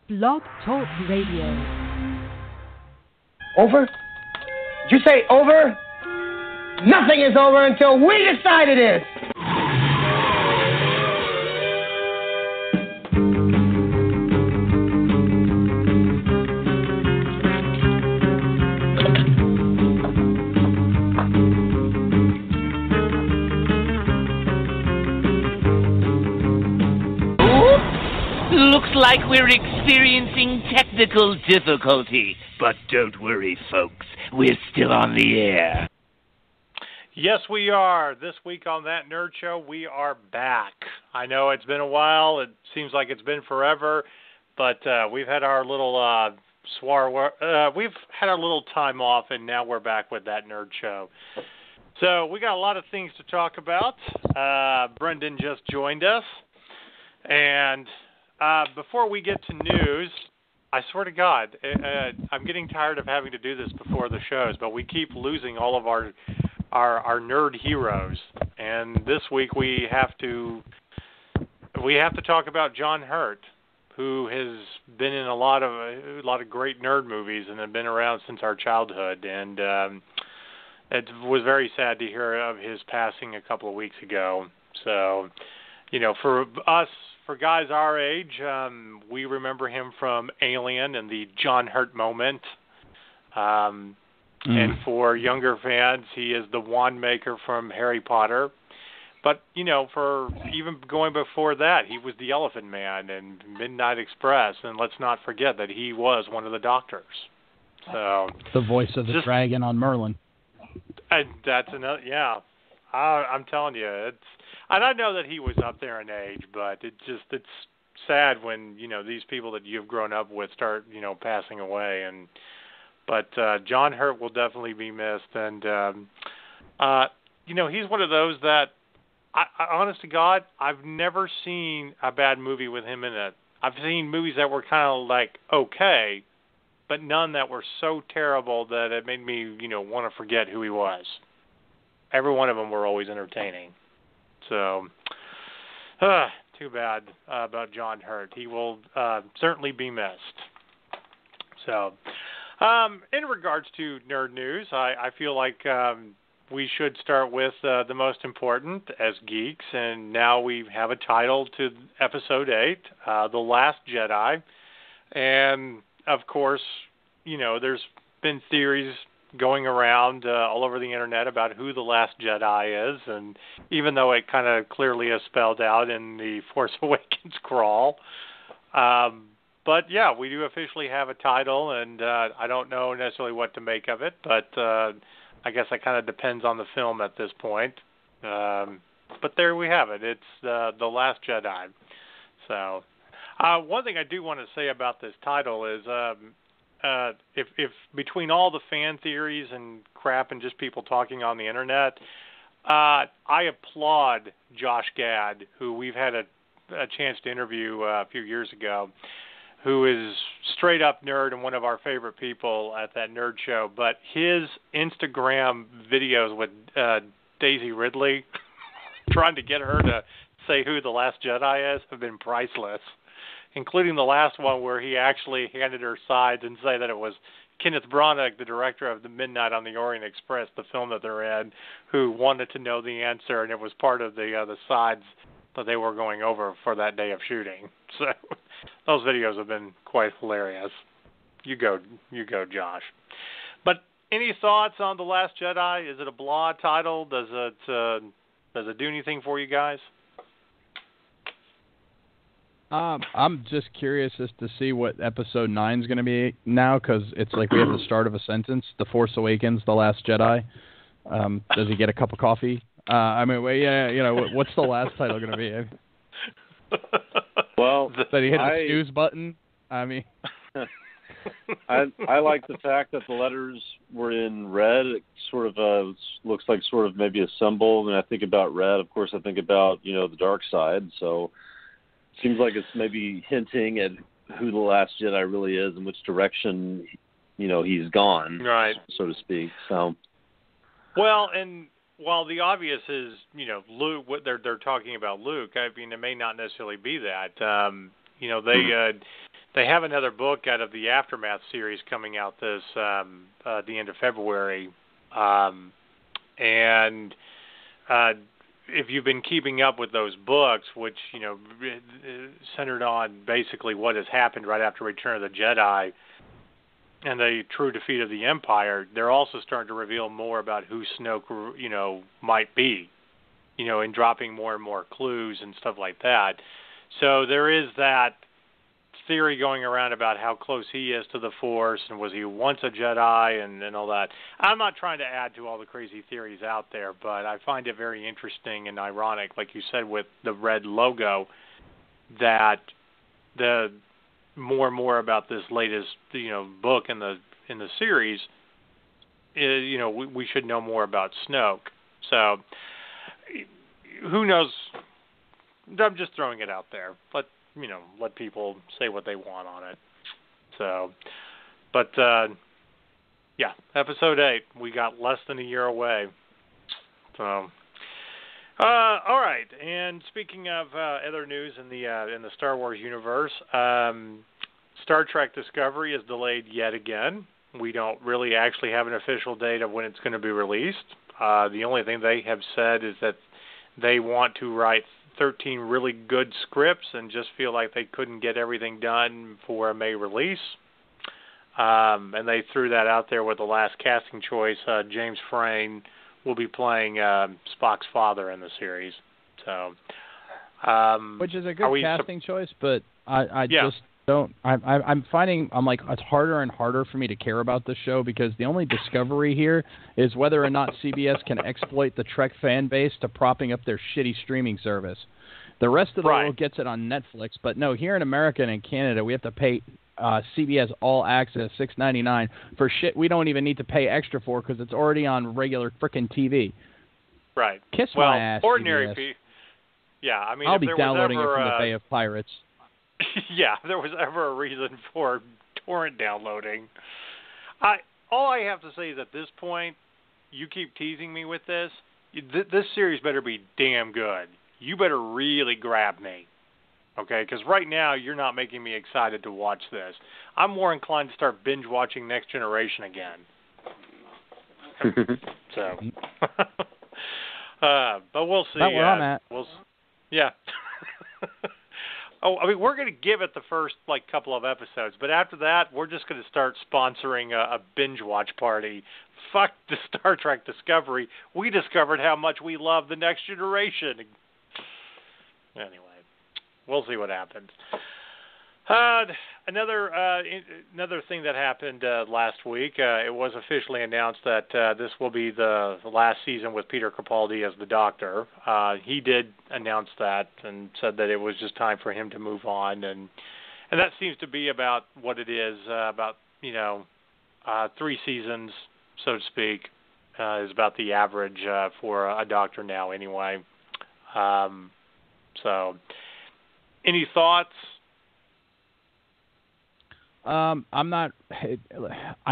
Blog Talk Radio. Over? Did you say over? Nothing is over until we decide it is! Looks like we're experiencing technical difficulty, but don't worry, folks. We're still on the air. Yes, we are. This week on That Nerd Show, we are back. I know it's been a while. It seems like it's been forever, but we've had our little we've had our little time off, and now we're back with That Nerd Show. So we got a lot of things to talk about. Brendan just joined us, and before we get to news, I swear to God, I'm getting tired of having to do this before the shows, but we keep losing all of our nerd heroes. And this week we have to talk about John Hurt, who has been in a lot of great nerd movies and have been around since our childhood. And it was very sad to hear of his passing a couple of weeks ago. So, you know, for us, for guys our age, we remember him from Alien and the John Hurt moment. And for younger fans, he is the wand maker from Harry Potter. But, you know, for even going before that, he was the Elephant Man and Midnight Express. And let's not forget that he was one of the doctors. So the voice of the dragon on Merlin. And that's another, yeah. I'm telling you, and I know that he was up there in age, but it's sad when, you know, these people that you've grown up with start, you know, passing away. But John Hurt will definitely be missed. And, you know, he's one of those that, I honest to God, I've never seen a bad movie with him in it. I've seen movies that were kind of like okay, but none that were so terrible that it made me, you know, want to forget who he was. Every one of them were always entertaining. So, too bad about John Hurt. He will certainly be missed. So, in regards to nerd news, I feel like we should start with the most important as geeks, and now we have a title to Episode 8, The Last Jedi. And, of course, you know, there's been theories going around all over the internet about who the Last Jedi is, and even though it kind of clearly is spelled out in the Force Awakens crawl, but yeah, we do officially have a title, and I don't know necessarily what to make of it, but I guess that kind of depends on the film at this point. But there we have it. It's the Last Jedi. So one thing I do want to say about this title is if between all the fan theories and crap and just people talking on the internet, I applaud Josh Gad, who we've had a chance to interview a few years ago, who is straight up nerd and one of our favorite people at That Nerd Show. But his Instagram videos with Daisy Ridley, trying to get her to say who the Last Jedi is, have been priceless. Including the last one where he actually handed her sides and say that it was Kenneth Branagh, the director of The Midnight on the Orient Express, the film that they're in, who wanted to know the answer, and it was part of the sides that they were going over for that day of shooting. So those videos have been quite hilarious. You go, Josh. But any thoughts on The Last Jedi? Is it a blah title? Does it do anything for you guys? I'm just curious as to see what Episode 9 is going to be now, because it's like we have the start of a sentence, The Force Awakens, The Last Jedi. Does he get a cup of coffee? I mean, yeah, you know, what's the last title going to be? Well, that he hit the snooze button? I mean... I like the fact that the letters were in red. It sort of looks like sort of maybe a symbol. When I think about red, of course, I think about, you know, the dark side, so... Seems like it's maybe hinting at who the Last Jedi really is and which direction, you know, he's gone, right, so to speak. So, well, and while the obvious is, you know, Luke, what they're talking about Luke, I mean, it may not necessarily be that. You know, they have another book out of the Aftermath series coming out this the end of February, and if you've been keeping up with those books, which centered on basically what has happened right after Return of the Jedi and the true defeat of the Empire, they're also starting to reveal more about who Snoke, might be, and dropping more and more clues and stuff like that. So there is that theory going around about how close he is to the Force, and was he once a Jedi, and all that. I'm not trying to add to all the crazy theories out there, but I find it very interesting and ironic, like you said, with the red logo, that the more and more about this latest book in the series is, we should know more about Snoke. So who knows? I'm just throwing it out there. Let people say what they want on it. So, but yeah, episode 8, we got less than a year away. So, all right. And speaking of other news in the Star Wars universe, Star Trek Discovery is delayed yet again. We don't really actually have an official date of when it's going to be released. The only thing they have said is that they want to write 13 really good scripts and just feel like they couldn't get everything done for a May release. And they threw that out there with the last casting choice. James Frain will be playing Spock's father in the series. So, which is a good casting choice, but I just don't. I'm finding it's harder and harder for me to care about this show, because the only discovery here is whether or not CBS can exploit the Trek fan base to propping up their shitty streaming service. The rest of the world gets it on Netflix, but no, here in America and in Canada, we have to pay CBS All Access $6.99 for shit we don't even need to pay extra for, because it's already on regular frickin' TV. Right. Kiss my ass, ordinary CBS. people. Yeah, I mean, I'll if be there downloading was ever, it from the Bay of Pirates. Yeah, if there was ever a reason for torrent downloading. All I have to say is, at this point, you keep teasing me with this. This series better be damn good. You better really grab me, okay? Because right now, you're not making me excited to watch this. I'm more inclined to start binge-watching Next Generation again. So, but we'll see. That's where I'm at. Yeah. We're going to give it the first couple of episodes, but after that, we're just going to start sponsoring a binge watch party. Fuck the Star Trek Discovery. We discovered how much we love the Next Generation. Anyway, we'll see what happens. Another thing that happened last week, it was officially announced that this will be the last season with Peter Capaldi as the Doctor. He did announce that and said that it was just time for him to move on, and that seems to be about what it is. About 3 seasons, so to speak, is about the average for a Doctor now. Anyway, so any thoughts? I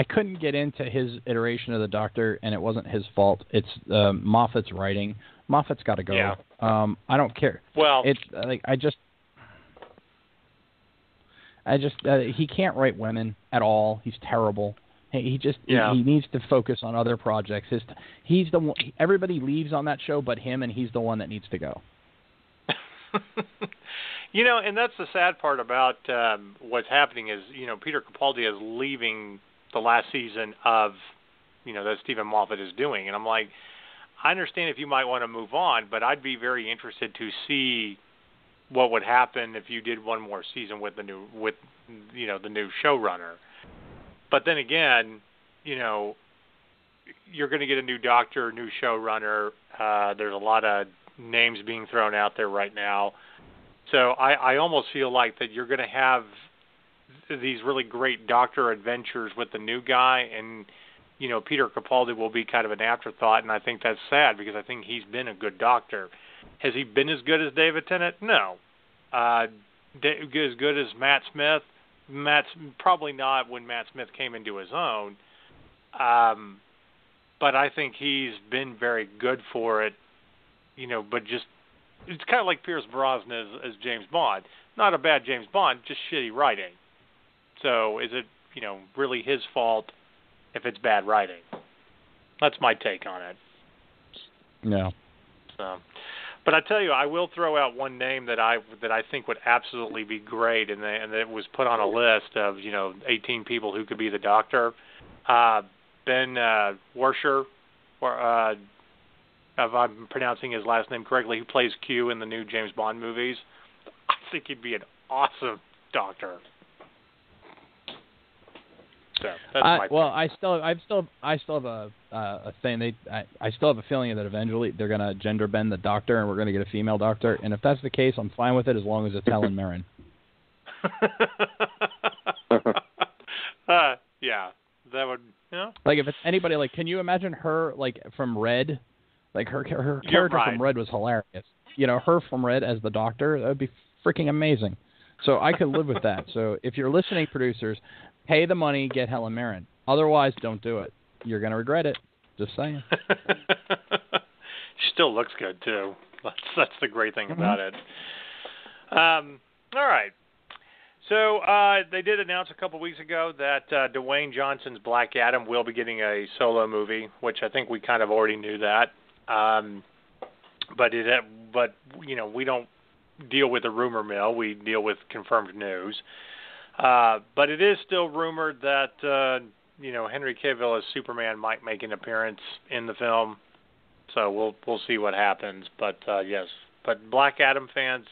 couldn't get into his iteration of the Doctor, and it wasn't his fault. It's Moffat's writing. Moffat's got to go. Yeah. I don't care. Well, it's he can't write women at all. He's terrible. He needs to focus on other projects. He's the one. Everybody leaves on that show, but him, and he's the one that needs to go. And that's the sad part about what's happening is, Peter Capaldi is leaving the last season of, that Stephen Moffat is doing. And I'm like, I understand if you might want to move on, but I'd be very interested to see what would happen if you did one more season with the new showrunner. But then again, you're going to get a new Doctor, new showrunner. There's a lot of names being thrown out there right now. So I almost feel like that you're going to have these really great Doctor adventures with the new guy, and, Peter Capaldi will be kind of an afterthought, and I think that's sad because I think he's been a good Doctor. Has he been as good as David Tennant? No. As good as Matt Smith? Probably not when Matt Smith came into his own. But I think he's been very good for it, but just it's kind of like Pierce Brosnan as James Bond. Not a bad James Bond, just shitty writing. So is it, really his fault if it's bad writing? That's my take on it. No. So, but I tell you, I will throw out one name that I think would absolutely be great, and it was put on a list of 18 people who could be the Doctor. Ben Whishaw, if I'm pronouncing his last name correctly, who plays Q in the new James Bond movies. I think he'd be an awesome Doctor. So that's my well, I still have a thing. I still have a feeling that eventually they're gonna gender bend the Doctor, and we're gonna get a female Doctor. And if that's the case, I'm fine with it as long as it's Helen Mirren. Yeah, that would. Like if it's anybody, like, can you imagine her like from Red? Like her character right. from Red was hilarious. Her from Red as the Doctor, that would be freaking amazing. So I could live with that. So if you're listening, producers, pay the money, get Helen Mirren. Otherwise, don't do it. You're going to regret it. Just saying. She still looks good, too. That's the great thing about it. All right. So they did announce a couple weeks ago that Dwayne Johnson's Black Adam will be getting a solo movie, which I think we kind of already knew that. But we don't deal with the rumor mill. We deal with confirmed news. But it is still rumored that Henry Cavill as Superman might make an appearance in the film. So we'll see what happens. But yes, but Black Adam fans,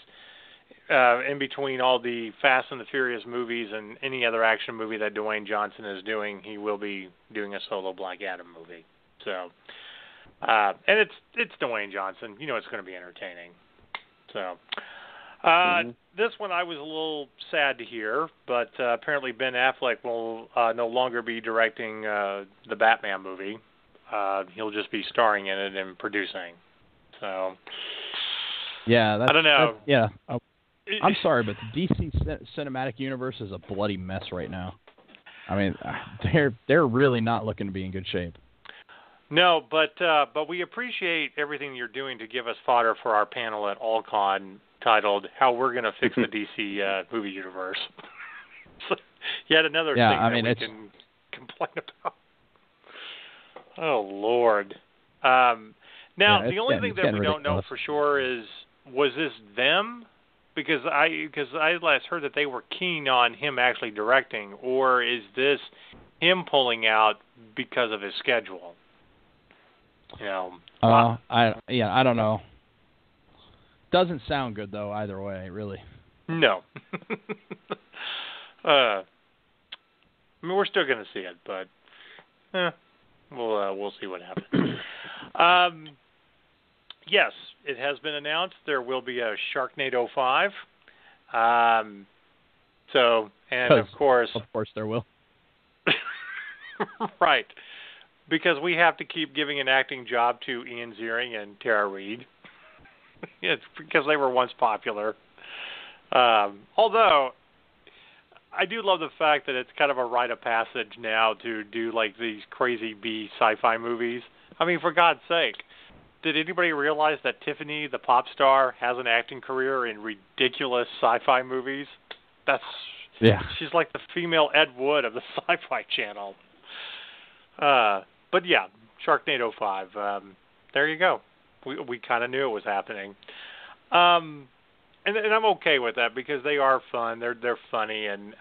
in between all the Fast and the Furious movies and any other action movie that Dwayne Johnson is doing, he will be doing a solo Black Adam movie. So, and it's Dwayne Johnson. It's going to be entertaining. So. This one I was a little sad to hear, but apparently Ben Affleck will no longer be directing the Batman movie. He'll just be starring in it and producing. So, yeah, I don't know. Yeah, I'm sorry, but the DC cinematic universe is a bloody mess right now. I mean, they're really not looking to be in good shape. No, but we appreciate everything you're doing to give us fodder for our panel at AllCon titled "How We're Going to Fix the DC Movie Universe." So, yet another thing we can complain about. Oh Lord! Now the only thing that we don't know for sure is, was this them? Because I last heard that they were keen on him actually directing, or is this him pulling out because of his schedule? I don't know. Doesn't sound good though either way, really. No. I mean, we're still going to see it, but we'll see what happens. Yes, it has been announced there will be a Sharknado 5. Of course there will. Right. Because we have to keep giving an acting job to Ian Ziering and Tara Reid. It's because they were once popular. Although, I do love the fact that it's kind of a rite of passage now to do like these crazy B sci-fi movies. I mean, for God's sake, did anybody realize that Tiffany, the pop star, has an acting career in ridiculous sci-fi movies? She's like the female Ed Wood of the Sci-Fi Channel. But yeah, Sharknado 5. There you go. We kind of knew it was happening. And I'm okay with that because they are fun. They're funny, and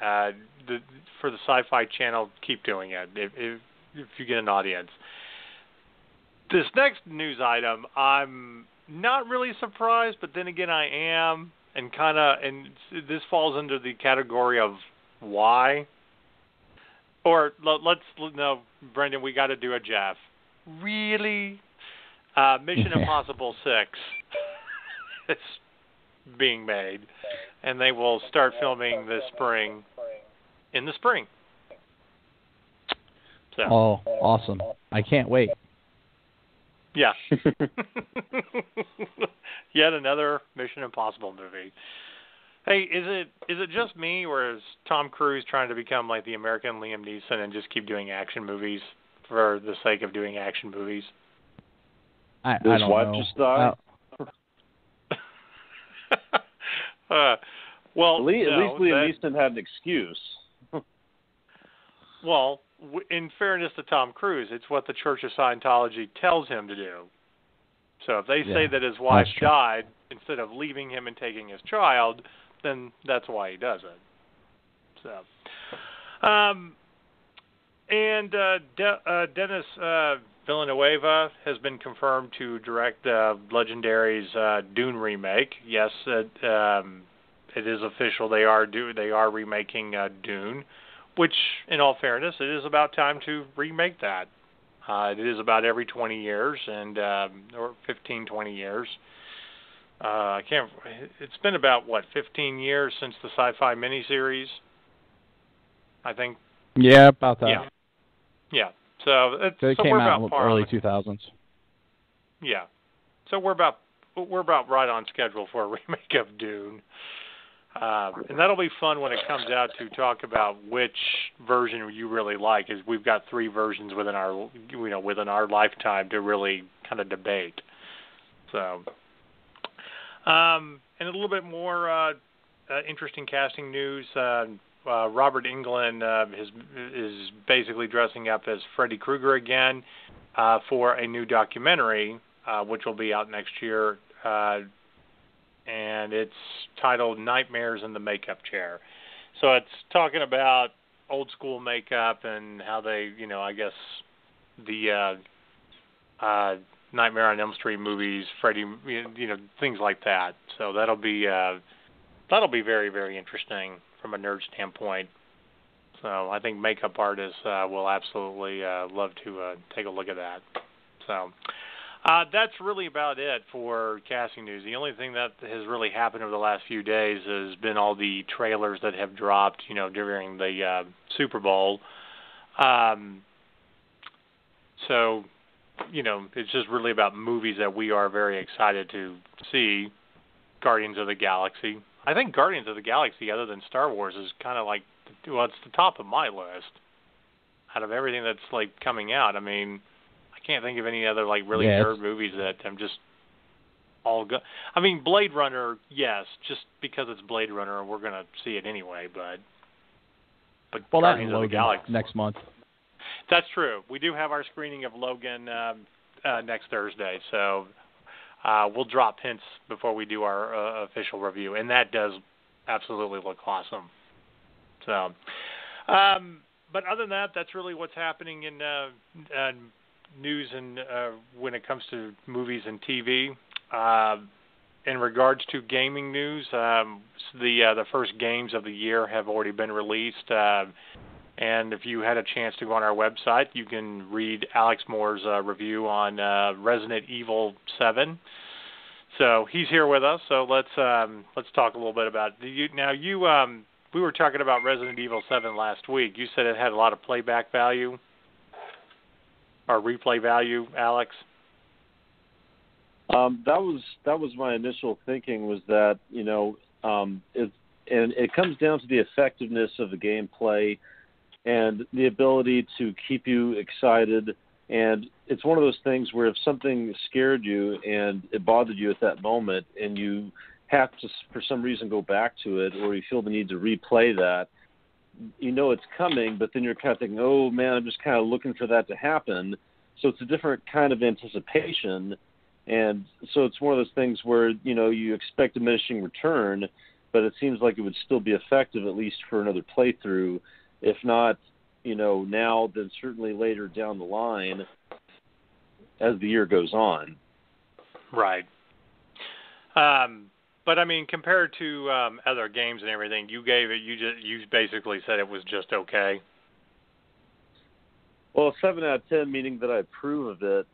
for the Sci-Fi Channel, keep doing it if you get an audience. This next news item, I'm not really surprised, but then again, I am, and this falls under the category of why. Or no, Brendan, we got to do a Jeff. Really? Mission Impossible 6 is being made, and they will start filming in the spring. So. Oh, awesome. I can't wait. Yeah. Yet another Mission Impossible movie. Hey, is it just me, or is Tom Cruise trying to become like the American Liam Neeson and just keep doing action movies for the sake of doing action movies? I don't know. His wife just died. Well, at least Liam Neeson had an excuse. Well, in fairness to Tom Cruise, it's what the Church of Scientology tells him to do. So if they say that his wife died instead of leaving him and taking his child, then that's why he does it. So, Dennis Villanueva has been confirmed to direct Legendary's Dune remake. Yes, it is official. They are remaking Dune, which, in all fairness, it is about time to remake that. It is about every 20 years, or 15, 20 years. It's been about, 15 years since the sci-fi miniseries, I think. Yeah, about that. Yeah. So it came out in early 2000s. Yeah. So we're about right on schedule for a remake of Dune. And that'll be fun when it comes out to talk about which version you really like. Is we've got 3 versions within our lifetime to really kind of debate. So, and a little bit more interesting casting news. Robert Englund is basically dressing up as Freddy Krueger again for a new documentary, which will be out next year. And it's titled Nightmares in the Makeup Chair. So it's talking about old school makeup and how they, I guess the Nightmare on Elm Street movies, Freddy, things like that. So that'll be very, very interesting from a nerd standpoint. So I think makeup artists will absolutely love to take a look at that. So that's really about it for casting news. The only thing that has really happened over the last few days has been all the trailers that have dropped, during the Super Bowl. So, it's just really about movies that we are very excited to see. Guardians of the Galaxy. I think Guardians of the Galaxy, other than Star Wars, is kind of it's the top of my list. Out of everything that's coming out, I mean, I can't think of any other really nerd movies that I'm just all good. I mean, Blade Runner, yes, just because it's Blade Runner, we're gonna see it anyway. But Guardians of the Galaxy next month. That's true. We do have our screening of Logan next Thursday, so we'll drop hints before we do our official review, and that does absolutely look awesome. So, but other than that, that's really what's happening in news and when it comes to movies and TV. In regards to gaming news, the first games of the year have already been released, and if you had a chance to go on our website, you can read Alex Moore's review on Resident Evil 7. So he's here with us. So let's talk a little bit about it. We were talking about Resident Evil 7 last week. You said it had a lot of playback value. Or replay value, Alex? That was my initial thinking, was that it comes down to the effectiveness of the gameplay and the ability to keep you excited. And it's one of those things where if something scared you and it bothered you at that moment, and you have to for some reason go back to it, or you feel the need to replay that, it's coming, but then you're kind of thinking, oh man, I'm just kind of looking for that to happen. So it's a different kind of anticipation. And so it's one of those things where, you expect diminishing return, but it seems like it would still be effective at least for another playthrough. If not, now, then certainly later down the line as the year goes on. Right. But I mean, compared to other games and everything, you basically said it was just okay. Well, 7 out of 10, meaning that I approve of it.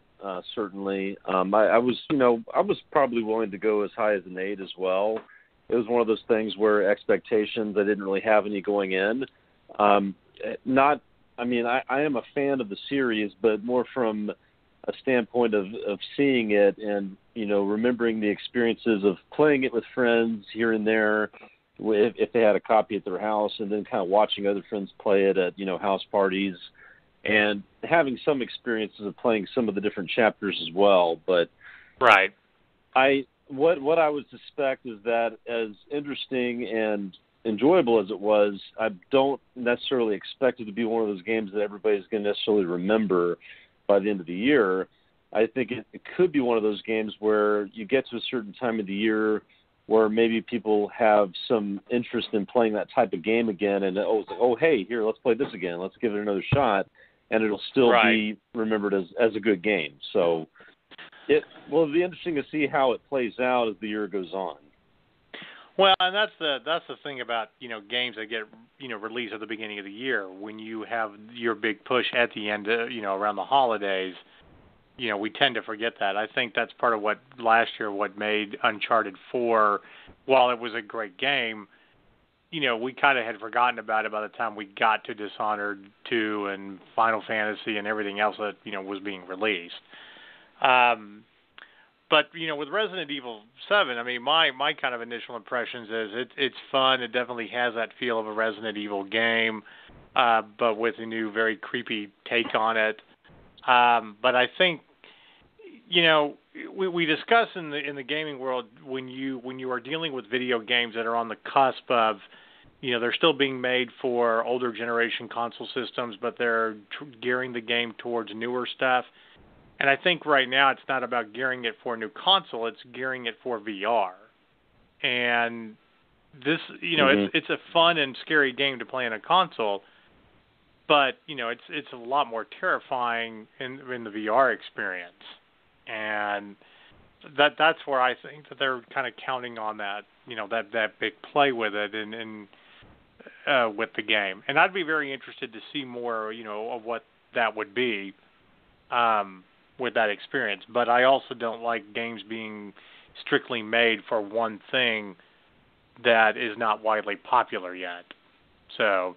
Certainly, I was probably willing to go as high as an 8 as well. It was one of those things where expectations, I didn't really have any going in. I am a fan of the series, but more from a standpoint of seeing it and, remembering the experiences of playing it with friends here and there, if they had a copy at their house, and then kind of watching other friends play it at, house parties, and having some experiences of playing some of the different chapters as well. But right, what I would suspect is that as interesting and enjoyable as it was, I don't necessarily expect it to be one of those games that everybody's going to necessarily remember by the end of the year. I think it could be one of those games where you get to a certain time of the year where maybe people have some interest in playing that type of game again, and it's like, oh, hey, here, let's play this again. Let's give it another shot, and it'll still be remembered as a good game. So it will be interesting to see how it plays out as the year goes on. Well, and that's the thing about, games that get, released at the beginning of the year. When you have your big push at the end, around the holidays, we tend to forget that. I think that's part of what last year, what made Uncharted 4, while it was a great game, we kind of had forgotten about it by the time we got to Dishonored 2 and Final Fantasy and everything else that, was being released. But, with Resident Evil 7, I mean, my kind of initial impressions is it's fun. It definitely has that feel of a Resident Evil game, but with a new, very creepy take on it. But I think, we discuss in the gaming world when you are dealing with video games that are on the cusp of, they're still being made for older generation console systems, but they're gearing the game towards newer stuff. And I think right now it's not about gearing it for a new console; it's gearing it for VR. And this, it's a fun and scary game to play on a console, but it's a lot more terrifying in the VR experience. And that's where I think that they're kind of counting on that, that big play with it and with the game. And I'd be very interested to see more, of what that would be with that experience. But I also don't like games being strictly made for one thing that is not widely popular yet. So.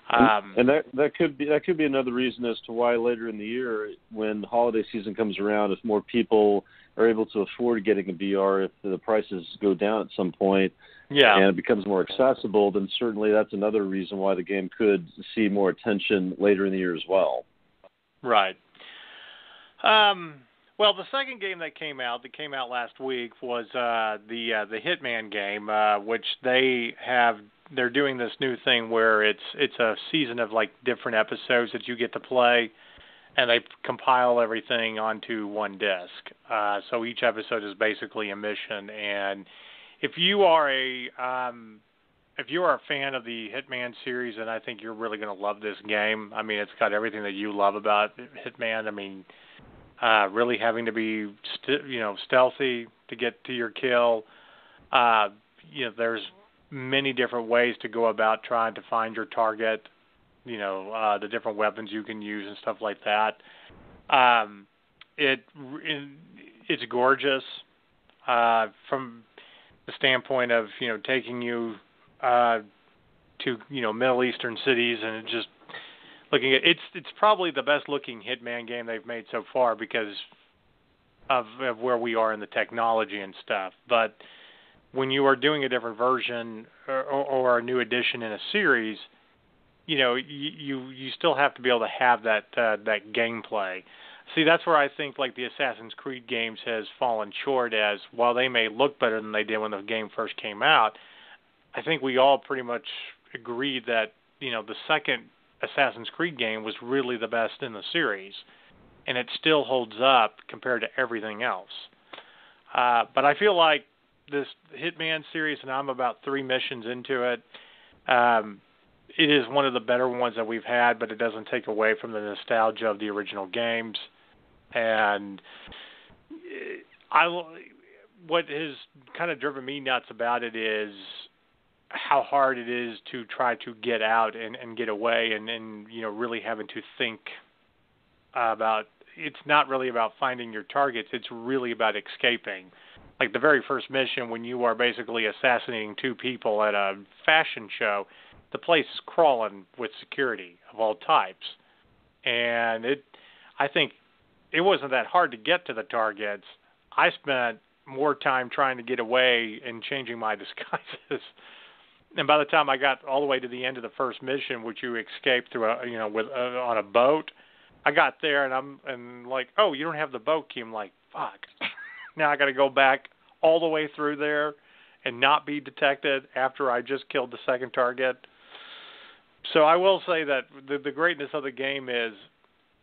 And that could be another reason as to why later in the year, when the holiday season comes around, if more people are able to afford getting a VR, if the prices go down at some point, and it becomes more accessible, then certainly that's another reason why the game could see more attention later in the year as well. Right. Well, the second game that came out last week was the Hitman game, which they're doing this new thing where it's a season of like different episodes that you get to play, and they compile everything onto one disc. So each episode is basically a mission, and if you are a fan of the Hitman series, then I think you're really going to love this game. I mean, it's got everything that you love about Hitman. I mean, really having to be stealthy to get to your kill. There's many different ways to go about trying to find your target, the different weapons you can use and stuff like that. It's gorgeous from the standpoint of, taking you to, Middle Eastern cities, and it just looking at it's probably the best looking Hitman game they've made so far because of where we are in the technology and stuff. But when you are doing a different version or a new edition in a series, you still have to be able to have that gameplay. See, that's where I think like the Assassin's Creed games has fallen short, as while they may look better than they did when the game first came out, I think we all pretty much agreed that, the second Assassin's Creed game was really the best in the series, and it still holds up compared to everything else. But I feel like this Hitman series, and I'm about 3 missions into it, it is one of the better ones that we've had, but it doesn't take away from the nostalgia of the original games. And what has kind of driven me nuts about it is how hard it is to try to get out and get away and really having to think about, it's not really about finding your targets, it's really about escaping. Like the very first mission, when you are basically assassinating 2 people at a fashion show, the place is crawling with security of all types. And I think it wasn't that hard to get to the targets. I spent more time trying to get away and changing my disguises. And by the time I got all the way to the end of the first mission, which you escape through on a boat, I got there and I'm like, oh, you don't have the boat key. I'm like, fuck. Now I got to go back all the way through there and not be detected after I just killed the second target. So I will say that the greatness of the game is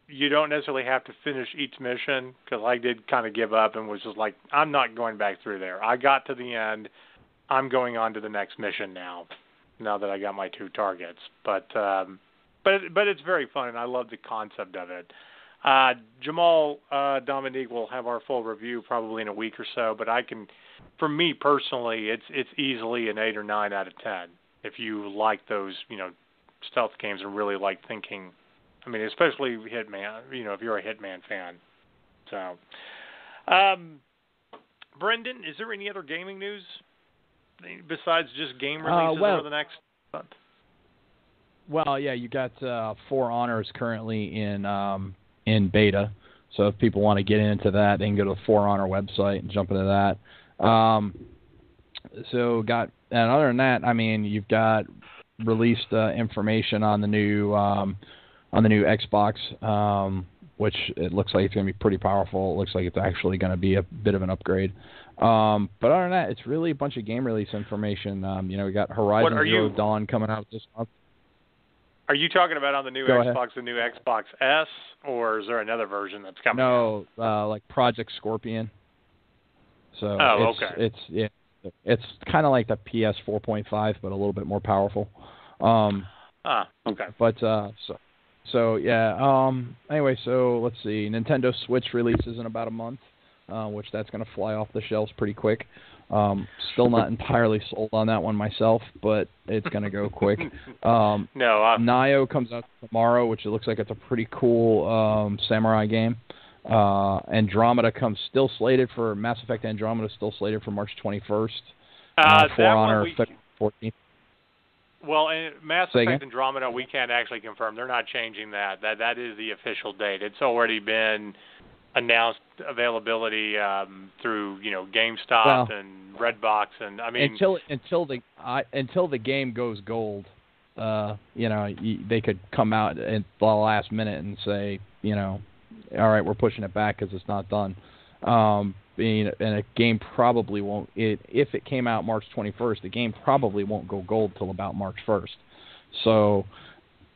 you don't necessarily have to finish each mission, because I did kind of give up and was just like, I'm not going back through there. I got to the end. I'm going on to the next mission now that I got my 2 targets. But it's very fun, and I love the concept of it. Jamal, Dominique will have our full review probably in a week or so, but for me personally, it's easily an 8 or 9 out of 10 if you like those, stealth games and really like thinking. I mean, especially Hitman, if you're a Hitman fan. So, Brendan, is there any other gaming news besides just game releases over the next month? Well, yeah, you got For Honors currently in beta. So if people want to get into that, they can go to the For Honor website and jump into that. And other than that, I mean, you've got released information on the new Xbox, which it looks like it's going to be pretty powerful. It looks like it's actually going to be a bit of an upgrade. But other than that, it's really a bunch of game release information. We got Horizon Zero Dawn coming out this month. Are you talking about on the new Xbox, the new Xbox S, or is there another version that's coming out? No, like Project Scorpion. So okay. It's kind of like the PS 4.5, but a little bit more powerful. Okay. But anyway, so let's see. Nintendo Switch releases in about a month, which that's going to fly off the shelves pretty quick. Still not entirely sold on that one myself, but it's going to go quick. Nioh comes out tomorrow, which it looks like it's a pretty cool samurai game. Andromeda still slated for Mass Effect Andromeda, still slated for March 21st. For Honor, February 14th. Well, Mass Effect Andromeda, we can't actually confirm. They're not changing that. That is the official date. It's already been announced availability through GameStop and Redbox, and I mean until the game goes gold, they could come out at the last minute and say, all right, we're pushing it back because it's not done. And a game probably won't. If it came out March 21st, the game probably won't go gold till about March 1st. So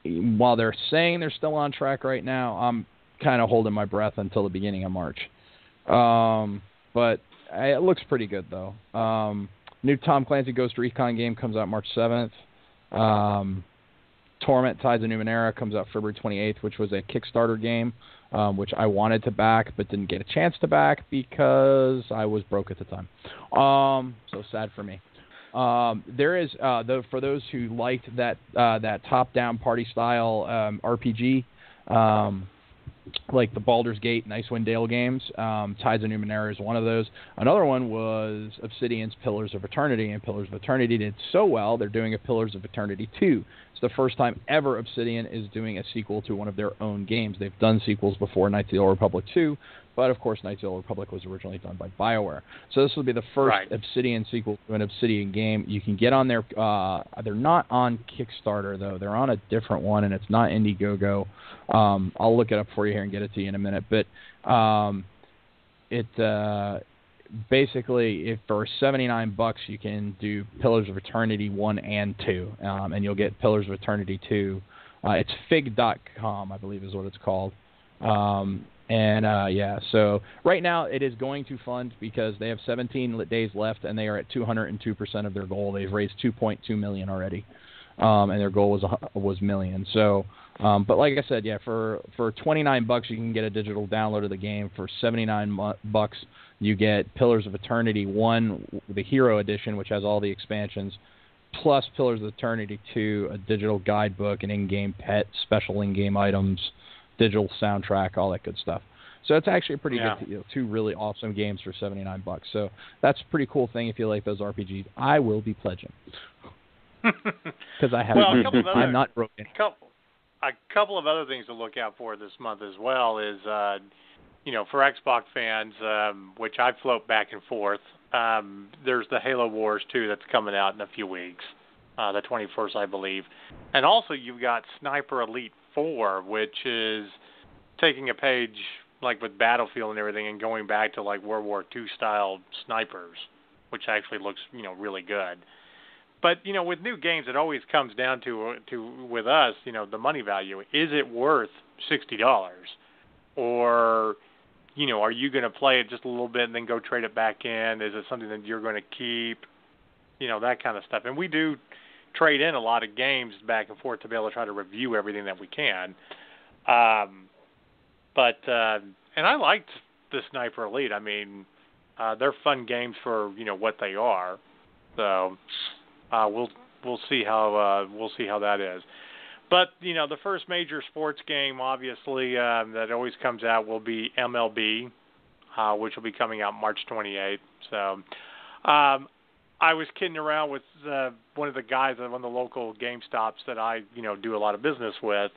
while they're saying they're still on track right now, I'm kind of holding my breath until the beginning of March. But it looks pretty good, though. New Tom Clancy Ghost Recon game comes out March 7th. Torment Tides of Numenera comes out February 28th, which was a Kickstarter game, which I wanted to back but didn't get a chance to back because I was broke at the time. So sad for me. There is, for those who liked that top-down party-style RPG, like the Baldur's Gate and Icewind Dale games, Tides of Numenera is one of those. Another one was Obsidian's Pillars of Eternity, and Pillars of Eternity did so well, they're doing a Pillars of Eternity 2. It's the first time ever Obsidian is doing a sequel to one of their own games. They've done sequels before, Knights of the Old Republic 2, but of course Knights of the Old Republic was originally done by BioWare. So this will be the first Obsidian sequel to an Obsidian game. You can get on their, they're not on Kickstarter though, they're on a different one, and it's not Indiegogo. I'll look it up for you here and get it to you in a minute, but basically, if for $79 you can do Pillars of Eternity 1 and 2, and you'll get Pillars of Eternity 2. It's fig.com, I believe is what it's called. So right now it is going to fund because they have 17 days left and they are at 202% of their goal. They've raised $2.2 million already, and their goal was $1 million. So, but like I said, for $29 you can get a digital download of the game. For $79 you get Pillars of Eternity 1, the Hero Edition, which has all the expansions, plus Pillars of Eternity 2, a digital guidebook, an in-game pet, special in-game items, digital soundtrack, all that good stuff. So it's actually a pretty good, two really awesome games for $79. So that's a pretty cool thing if you like those RPGs. I will be pledging because I have. I'm not broken. A couple of other things to look out for this month as well is, for Xbox fans, which I float back and forth. There's the Halo Wars 2 that's coming out in a few weeks, the 21st, I believe, and also you've got Sniper Elite 4, which is taking a page like with Battlefield and everything and going back to like World War II style snipers. which actually looks, really good. But, with new games, it always comes down to with us, the money value. Is it worth $60? Or, are you going to play it just a little bit and then go trade it back in? Is it something that you're going to keep? That kind of stuff. And we do trade in a lot of games back and forth to be able to try to review everything that we can. But I liked the Sniper Elite. I mean, they're fun games for, what they are. So we'll see how that is. But, the first major sports game, obviously, that always comes out will be MLB, which will be coming out March 28th. So I was kidding around with one of the guys at one of the local GameStops that I, do a lot of business with.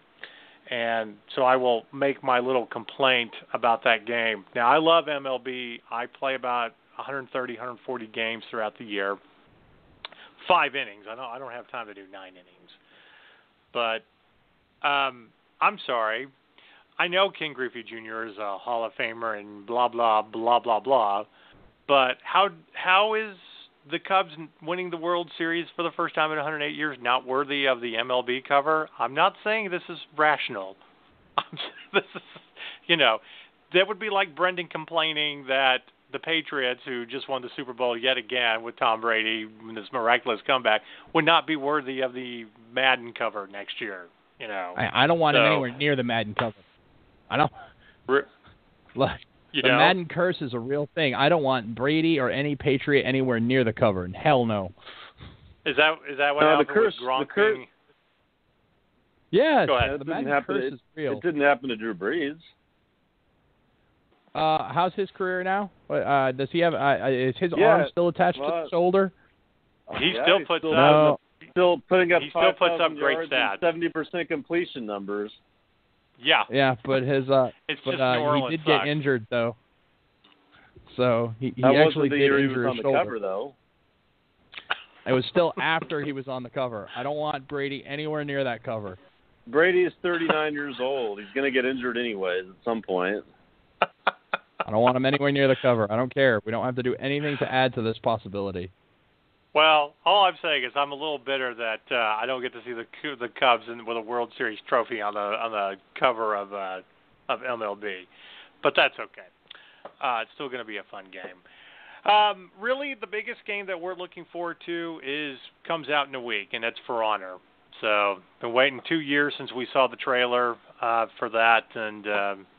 And so I will make my little complaint about that game. Now, I love MLB. I play about 130, 140 games throughout the year. 5 innings. I don't have time to do 9 innings. But I'm sorry. I know Ken Griffey Jr. is a Hall of Famer and blah, blah, blah, blah, blah. But how is the Cubs winning the World Series for the first time in 108 years not worthy of the MLB cover? I'm not saying this is rational. This is, that would be like Brendan complaining that the Patriots, who just won the Super Bowl yet again with Tom Brady, this miraculous comeback, would not be worthy of the Madden cover next year. I don't want him anywhere near the Madden cover. I don't. Look, the Madden curse is a real thing. I don't want Brady or any Patriot anywhere near the cover. And hell no. Is that what happened with Gronk being... Yes, go ahead. The Madden curse is real. It didn't happen to Drew Brees. How's his career now? Does he have? Is his arm still attached to the shoulder? He still puts putting up. He still puts up great stats. 70% completion numbers. Yeah. Yeah, but his it's but just New Orleans he did sucks. get injured though. So he that actually wasn't the did year he injure was on his the shoulder. cover, though. It was still after he was on the cover. I don't want Brady anywhere near that cover. Brady is 39 years old. He's going to get injured anyways at some point. I don't want him anywhere near the cover. I don't care. We don't have to do anything to add to this possibility. Well, all I'm saying is I'm a little bitter that I don't get to see the Cubs with a World Series trophy on the cover of MLB, but that's okay. It's still going to be a fun game. Really, the biggest game that we're looking forward to comes out in a week, and that's For Honor. So, been waiting 2 years since we saw the trailer for that, and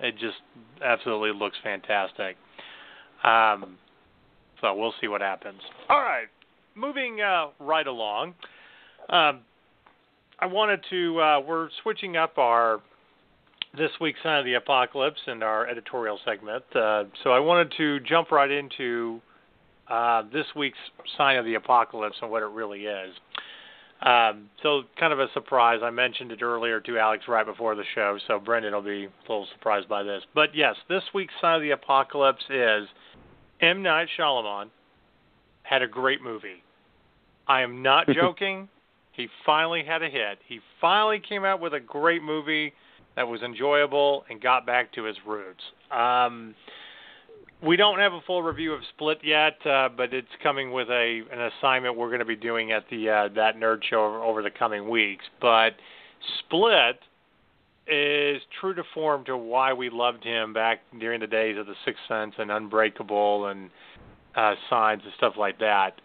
it just absolutely looks fantastic. So we'll see what happens. All right, moving right along. I wanted to. We're switching up our this week's Sign of the Apocalypse and our editorial segment. So I wanted to jump right into this week's Sign of the Apocalypse and what it really is. So kind of a surprise. I mentioned it earlier to Alex right before the show, so Brendan will be a little surprised by this. But yes, this week's Sign of the Apocalypse is M. Night Shyamalan had a great movie. I am not joking. He finally had a hit. He finally came out with a great movie that was enjoyable and got back to his roots. We don't have a full review of Split yet, but it's coming with an assignment we're going to be doing at the That Nerd Show over the coming weeks. But Split is true to form to why we loved him back during the days of The Sixth Sense and Unbreakable and Signs and stuff like that.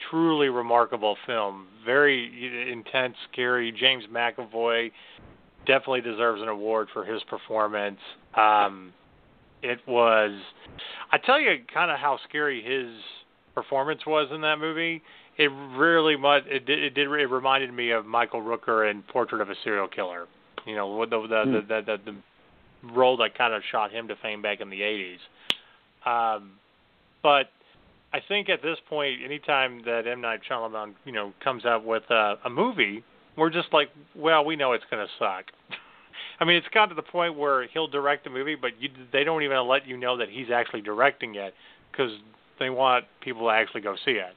Truly remarkable film. Very intense, scary. James McAvoy definitely deserves an award for his performance. It was, I tell you, kind of how scary his performance was in that movie. It really much. It reminded me of Michael Rooker in Portrait of a Serial Killer. You know, the role that kind of shot him to fame back in the '80s. But I think at this point, anytime that M. Night Shyamalan, comes out with a movie, we're just like, well, we know it's going to suck. I mean, it's gotten to the point where he'll direct a movie, but they don't even let you know that he's actually directing it because they want people to actually go see it.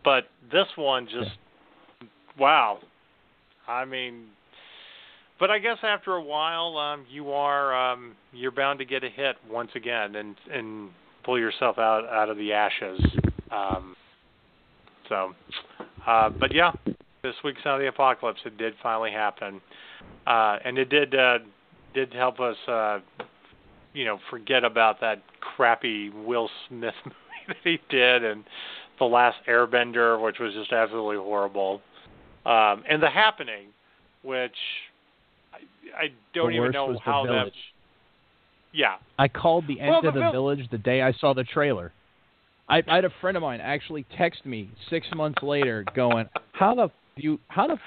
But this one just, wow. I mean, but I guess after a while, you're bound to get a hit once again and pull yourself out of the ashes. But yeah, this week's Sound of the Apocalypse, it did finally happen, and it did help us, forget about that crappy Will Smith movie that he did, and The Last Airbender, which was just absolutely horrible, and The Happening, which I don't even know how that. Yeah. I called the end of the Village the day I saw the trailer. I had a friend of mine actually text me 6 months later going, how the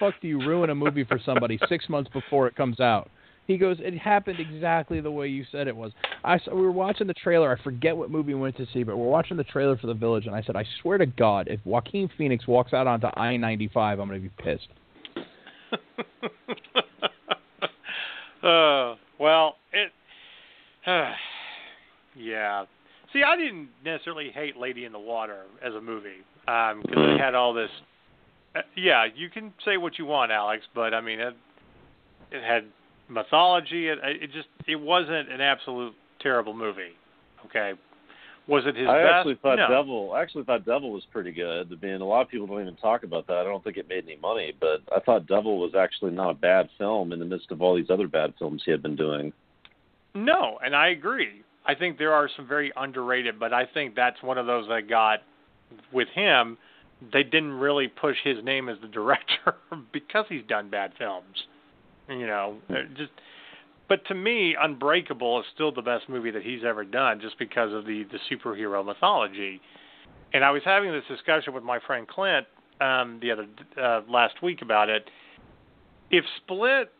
fuck do you ruin a movie for somebody 6 months before it comes out? He goes, it happened exactly the way you said it was. We were watching the trailer. I forget what movie we went to see, but we're watching the trailer for The Village, and I said, I swear to God, if Joaquin Phoenix walks out onto I-95, I'm going to be pissed. Yeah. See, I didn't necessarily hate Lady in the Water as a movie because it had all this. Yeah, you can say what you want, Alex, but I mean, it had mythology. It wasn't an absolute terrible movie. Okay, was it his best? I actually thought No. Devil was pretty good. I mean, a lot of people don't even talk about that. I don't think it made any money, but I thought Devil was actually not a bad film in the midst of all these other bad films he had been doing. No, and I agree. I think there are some very underrated, but I think that's one of those that got, with him, they didn't really push his name as the director because he's done bad films. But to me, Unbreakable is still the best movie that he's ever done just because of the superhero mythology. And I was having this discussion with my friend Clint last week about it. If Split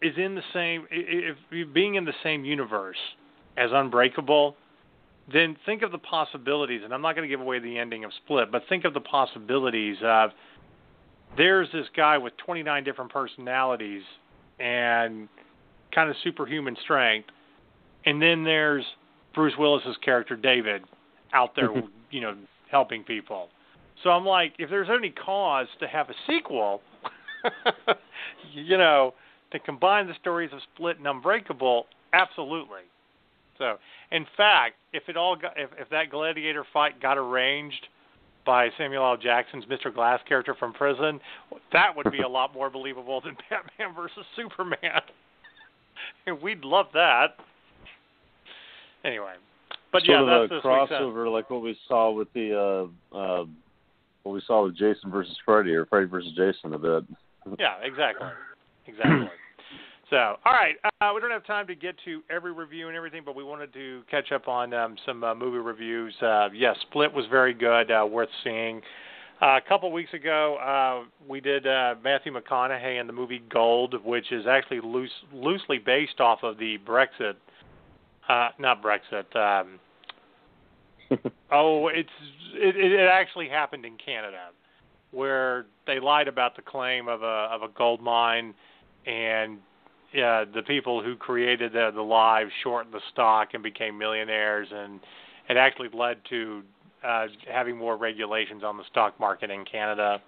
is in the same, if being in the same universe as Unbreakable, then think of the possibilities, and I'm not going to give away the ending of Split, but think of the possibilities of there's this guy with 29 different personalities and kind of superhuman strength, and then there's Bruce Willis's character David out there, helping people. So I'm like, if there's any cause to have a sequel, to combine the stories of Split and Unbreakable, absolutely. So, in fact, if that gladiator fight got arranged by Samuel L. Jackson's Mr. Glass character from prison, that would be a lot more believable than Batman versus Superman. We'd love that. Anyway, but sort yeah, of that's a crossover like what we saw with Jason versus Freddy, or Freddy versus Jason a bit. Yeah, exactly. So, all right, we don't have time to get to every review and everything, but we wanted to catch up on some movie reviews. Yes, Split was very good, worth seeing. A couple weeks ago, we did Matthew McConaughey in the movie Gold, which is actually loosely based off of the Brexit. Not Brexit. It actually happened in Canada, where they lied about the claim of a gold mine, and the people who created the lie shortened the stock and became millionaires, and it actually led to having more regulations on the stock market in Canada.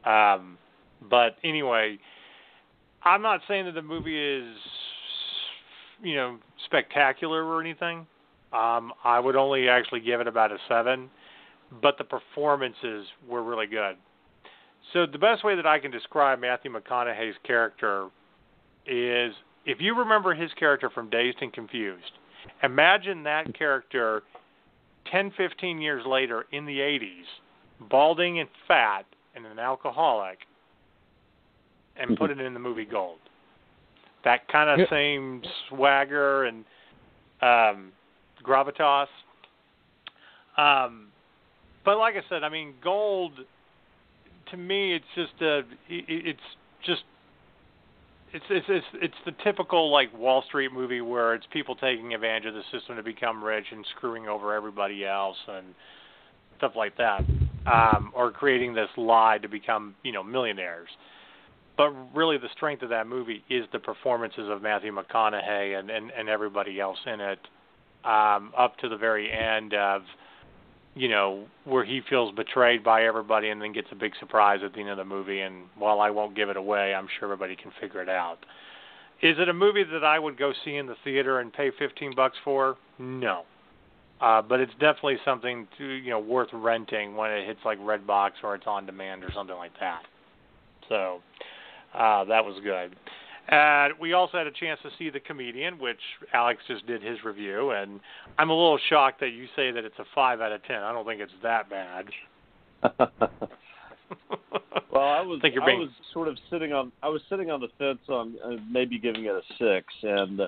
But anyway, I'm not saying that the movie is, spectacular or anything. I would only actually give it about a 7, but the performances were really good. So the best way that I can describe Matthew McConaughey's character is, if you remember his character from Dazed and Confused, imagine that character 10, 15 years later in the 80s, balding and fat and an alcoholic, and put it in the movie Gold. That kind of same swagger and gravitas. But like I said, I mean, Gold, to me, it's the typical like Wall Street movie where it's people taking advantage of the system to become rich and screwing over everybody else and stuff like that, or creating this lie to become millionaires. But really, the strength of that movie is the performances of Matthew McConaughey and everybody else in it, up to the very end of, where he feels betrayed by everybody and then gets a big surprise at the end of the movie. And while I won't give it away, I'm sure everybody can figure it out. Is it a movie that I would go see in the theater and pay $15 for? No. But it's definitely something worth renting when it hits like Redbox or it's on demand or something like that. So that was good. And we also had a chance to see The Comedian, which Alex just did his review, and I'm a little shocked that you say that it's a 5 out of 10. I don't think it's that bad. Well, I was sort of sitting on the fence on maybe giving it a 6, and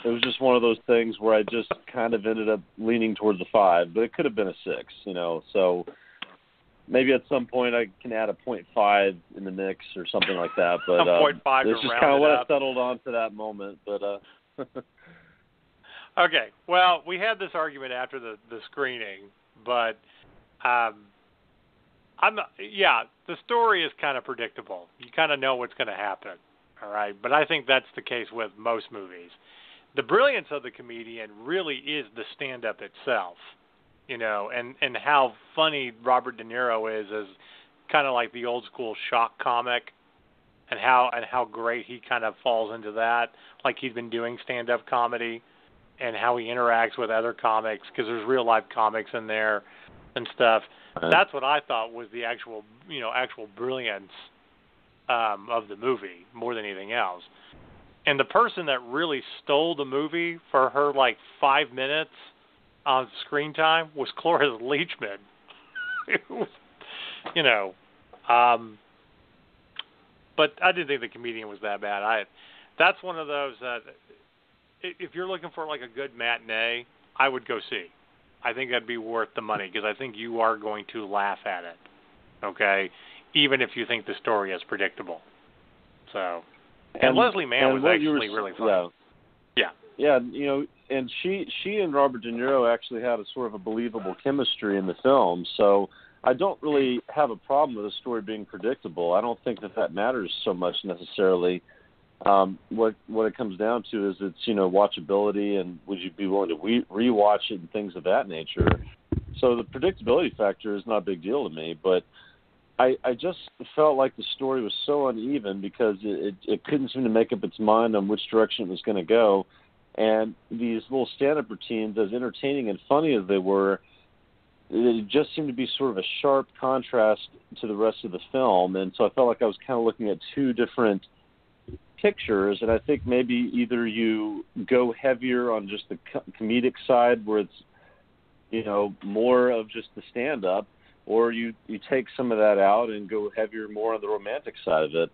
it was just one of those things where I just kind of ended up leaning towards a 5, but it could have been a 6, so maybe at some point I can add a 0.5 in the mix or something like that. But 0.5 it's just kind of what I settled on for that moment. But okay, well, we had this argument after the screening, but the story is kind of predictable. You kind of know what's going to happen, all right? But I think that's the case with most movies. The brilliance of The Comedian really is the stand-up itself. And how funny Robert De Niro is as kind of like the old school shock comic, and how great he kind of falls into that, like he's been doing stand-up comedy, and how he interacts with other comics, because there's real life comics in there and stuff. That's what I thought was the actual brilliance of the movie more than anything else. And the person that really stole the movie for her like 5 minutes on screen time was Cloris Leachman. But I didn't think The Comedian was that bad. That's one of those that if you're looking for like a good matinee, I would go see. I think that'd be worth the money because I think you are going to laugh at it. Okay, even if you think the story is predictable. So, and Leslie Mann was actually really fun. Yeah, and she and Robert De Niro actually had a sort of a believable chemistry in the film. So I don't really have a problem with the story being predictable. I don't think that matters so much necessarily. What it comes down to is it's watchability and would you be willing to rewatch it and things of that nature. So the predictability factor is not a big deal to me, but I just felt like the story was so uneven because it couldn't seem to make up its mind on which direction it was going to go. And these little stand-up routines, as entertaining and funny as they were, it just seemed to be sort of a sharp contrast to the rest of the film. And so I felt like I was kind of looking at two different pictures. And I think maybe either you go heavier on just the comedic side where it's, more of just the stand-up, or you take some of that out and go heavier more on the romantic side of it.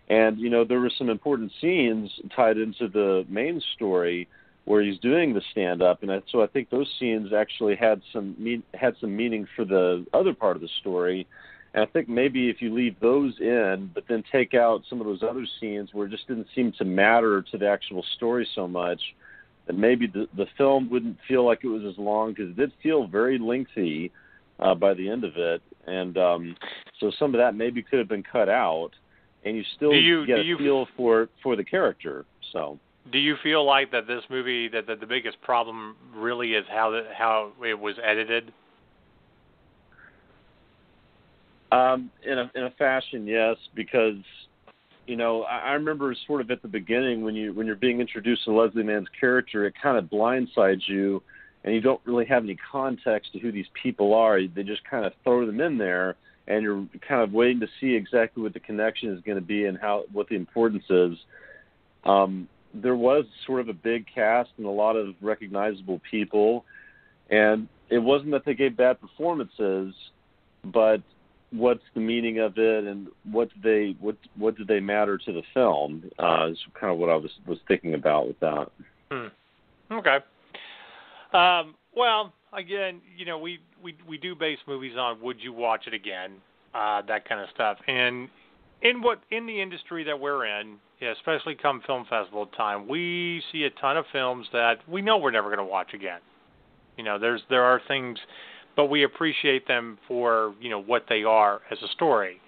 And, there were some important scenes tied into the main story where he's doing the stand-up. And so I think those scenes actually had some meaning for the other part of the story. And I think maybe if you leave those in, but then take out some of those other scenes where it just didn't seem to matter to the actual story so much, that maybe the film wouldn't feel like it was as long, because it did feel very lengthy by the end of it. And so some of that maybe could have been cut out. And you still get a feel for the character. So, do you feel like that this movie that the biggest problem really is how it was edited? In a fashion, yes, because I remember sort of at the beginning when you're being introduced to Leslie Mann's character, it kind of blindsides you, and you don't really have any context to who these people are. They just kind of throw them in there. And you're kind of waiting to see exactly what the connection is going to be and what the importance is. There was sort of a big cast and a lot of recognizable people, and it wasn't that they gave bad performances, but what's the meaning of it and what did they matter to the film? Is kind of what I was thinking about with that. Okay. Well, again, we do base movies on would you watch it again, that kind of stuff. And in the industry that we're in, especially come film festival time, we see a ton of films that we know we're never going to watch again. There are things, but we appreciate them for what they are as a story.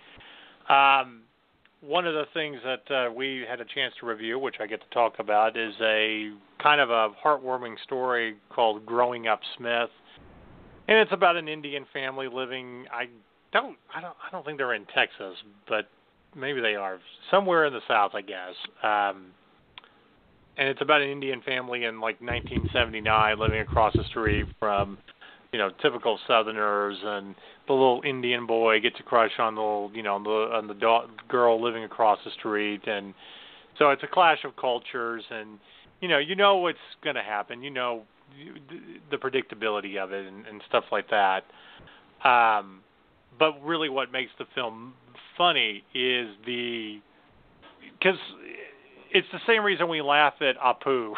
One of the things that we had a chance to review, which I get to talk about, is a kind of a heartwarming story called Growing Up Smith. And it's about an Indian family living. I don't think they're in Texas, but maybe they are somewhere in the South, I guess. and it's about an Indian family in like 1979 living across the street from, typical Southerners, and the little Indian boy gets a crush on the little, on the girl living across the street, and so it's a clash of cultures, and you know what's going to happen, the predictability of it and stuff like that. But really, what makes the film funny is because it's the same reason we laugh at Apu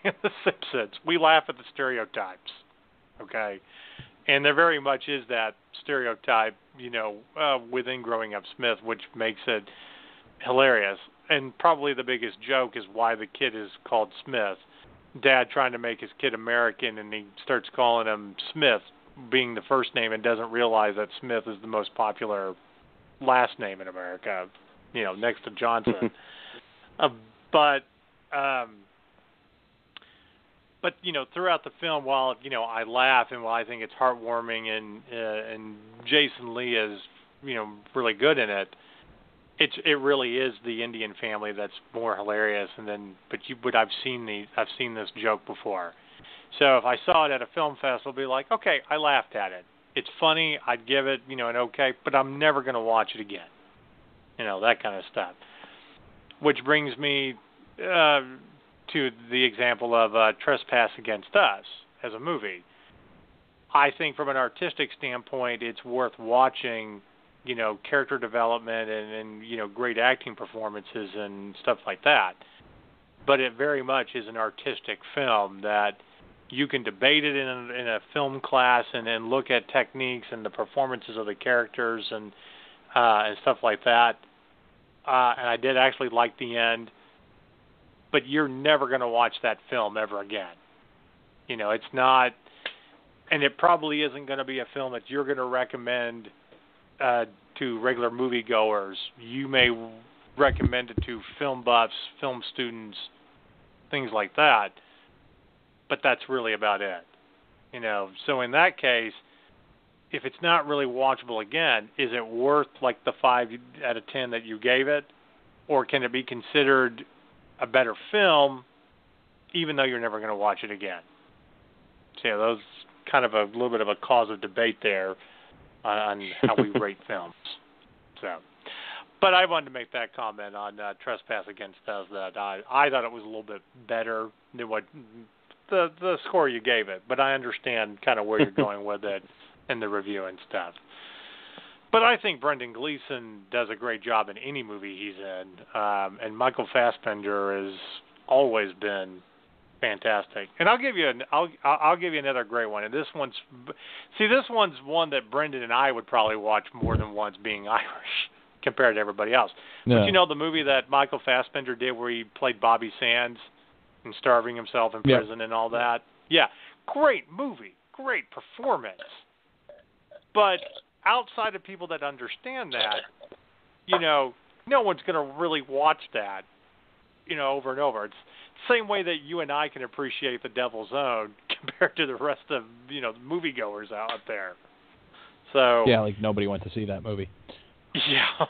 in The Simpsons. We laugh at the stereotypes, okay? And there very much is that stereotype, within Growing Up Smith, which makes it hilarious. And probably the biggest joke is why the kid is called Smith. Dad trying to make his kid American, and he starts calling him Smith, being the first name, and doesn't realize that Smith is the most popular last name in America, next to Johnson. But throughout the film, while I laugh and while I think it's heartwarming, and Jason Lee is really good in it, it really is the Indian family that's more hilarious. But I've seen this joke before, so if I saw it at a film festival, I'd be like, okay, I laughed at it. It's funny. I'd give it an okay, but I'm never going to watch it again. That kind of stuff. Which brings me to the example of Trespass Against Us as a movie. I think from an artistic standpoint, it's worth watching, character development and great acting performances and stuff like that. But it very much is an artistic film that you can debate it in a film class and then look at techniques and the performances of the characters and stuff like that. And I did actually like the end. But you're never going to watch that film ever again. It's not, and it probably isn't going to be a film that you're going to recommend to regular moviegoers. You may recommend it to film buffs, film students, things like that. But that's really about it. So in that case, if it's not really watchable again, is it worth like the 5 out of 10 that you gave it? Or can it be considered a better film, even though you're never going to watch it again? So those kind of a little bit of a cause of debate there on how we rate films. So, but I wanted to make that comment on Trespass Against Us, that I thought it was a little bit better than what the score you gave it. But I understand kind of where you're going with it in the review and stuff. But I think Brendan Gleeson does a great job in any movie he's in, and Michael Fassbender has always been fantastic. And I'll give you another great one. And this one's one that Brendan and I would probably watch more than once, being Irish compared to everybody else. Yeah. But the movie that Michael Fassbender did where he played Bobby Sands and starving himself in prison and all that? Yeah, great movie, great performance. But outside of people that understand that, no one's going to really watch that, over and over. It's the same way that you and I can appreciate The Devil's Own compared to the rest of, the moviegoers out there. So yeah, like nobody went to see that movie. Yeah.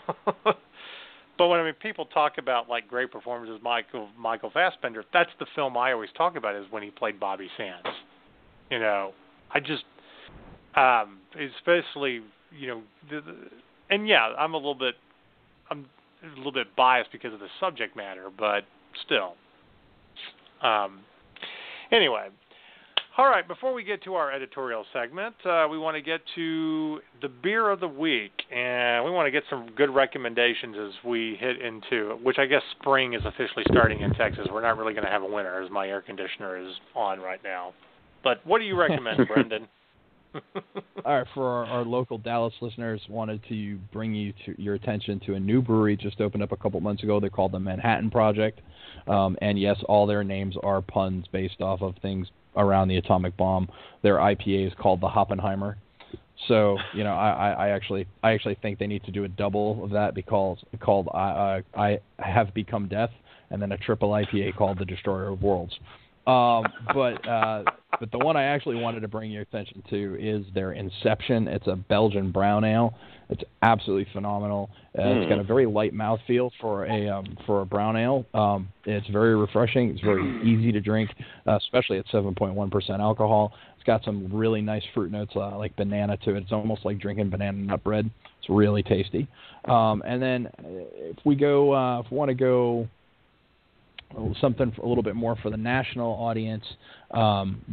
But when people talk about like great performances, Michael Fassbender, that's the film I always talk about, is when he played Bobby Sands. I just especially, and yeah, I'm a little bit biased because of the subject matter, but still. Anyway, all right. Before we get to our editorial segment, we want to get to the beer of the week, and we want to get some good recommendations as we hit into, which I guess spring is officially starting in Texas. We're not really going to have a winter, as my air conditioner is on right now. But what do you recommend, Brendan? All right, for our local Dallas listeners, wanted to bring your attention to a new brewery just opened up a couple months ago. They're called the Manhattan Project, and yes, all their names are puns based off of things around the atomic bomb. Their IPA is called the Hoppenheimer. So I actually think they need to do a double of that, because called I Have Become Death, and then a triple IPA called the Destroyer of Worlds. But the one I actually wanted to bring your attention to is their Inception. It's a Belgian brown ale. It's absolutely phenomenal. It's got a very light mouthfeel for a brown ale. It's very refreshing. It's very easy to drink, especially at 7.1% alcohol. It's got some really nice fruit notes like banana to it. It's almost like drinking banana nut bread. It's really tasty. And then if we want to go something a little bit more for the national audience,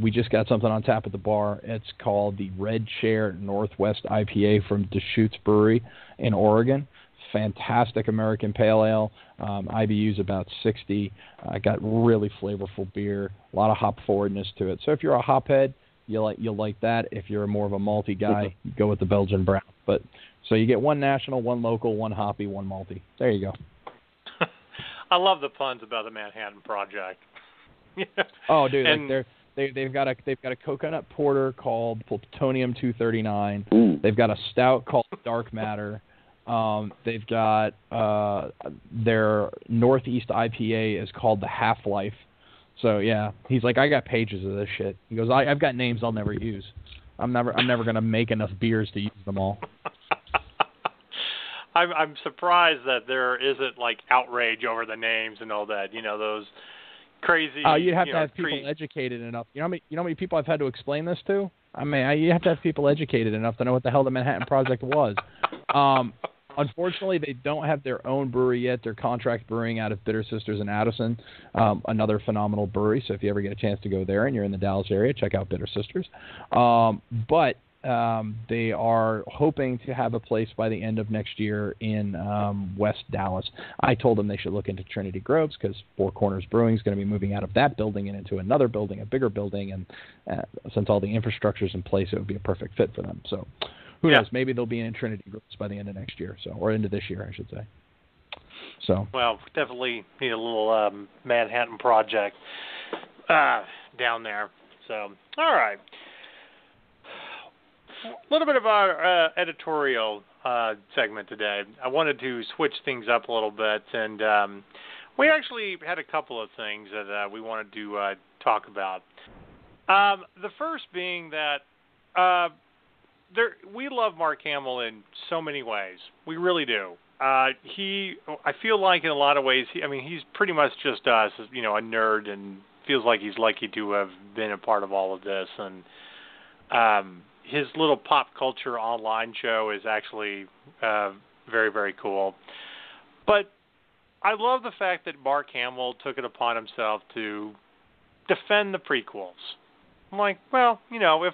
we just got something on tap at the bar. It's called the Red Chair Northwest IPA from Deschutes Brewery in Oregon. Fantastic American pale ale. IBU's about 60. Got really flavorful beer. A lot of hop forwardness to it. So if you're a hop head, you'll like that. If you're more of a malty guy, you go with the Belgian brown. But so you get one national, one local, one hoppy, one malty. There you go. I love the puns about the Manhattan Project. Oh, dude, and they've got a coconut porter called Plutonium 239. Ooh. They've got a stout called Dark Matter. They've got their Northeast IPA is called the Half-Life. So yeah, he's like, I got pages of this shit. He goes, I've got names I'll never use. I'm never gonna make enough beers to use them all. I'm surprised that there isn't like outrage over the names and all that. You know, those crazy. You'd have to have people educated enough. You know how many people I've had to explain this to? I mean, you have to have people educated enough to know what the hell the Manhattan Project was. Unfortunately, they don't have their own brewery yet. They're contract brewing out of Bitter Sisters in Addison, another phenomenal brewery. So if you ever get a chance to go there and you're in the Dallas area, check out Bitter Sisters. But they are hoping to have a place by the end of next year in West Dallas. I told them they should look into Trinity Groves because Four Corners Brewing is going to be moving out of that building and into another building, a bigger building. And since all the infrastructure is in place, it would be a perfect fit for them. So who knows? Maybe they'll be in Trinity Groves by the end of next year, or into this year, I should say. So well, definitely need a little Manhattan Project down there. So all right. A little bit of our editorial segment today. I wanted to switch things up a little bit, and we actually had a couple of things that we wanted to talk about. The first being that we love Mark Hamill in so many ways. We really do. I feel like in a lot of ways, he's pretty much just us, a nerd, and feels like he's lucky to have been a part of all of this. And his little pop culture online show is actually very, very cool. But I love the fact that Mark Hamill took it upon himself to defend the prequels. I'm like, well, if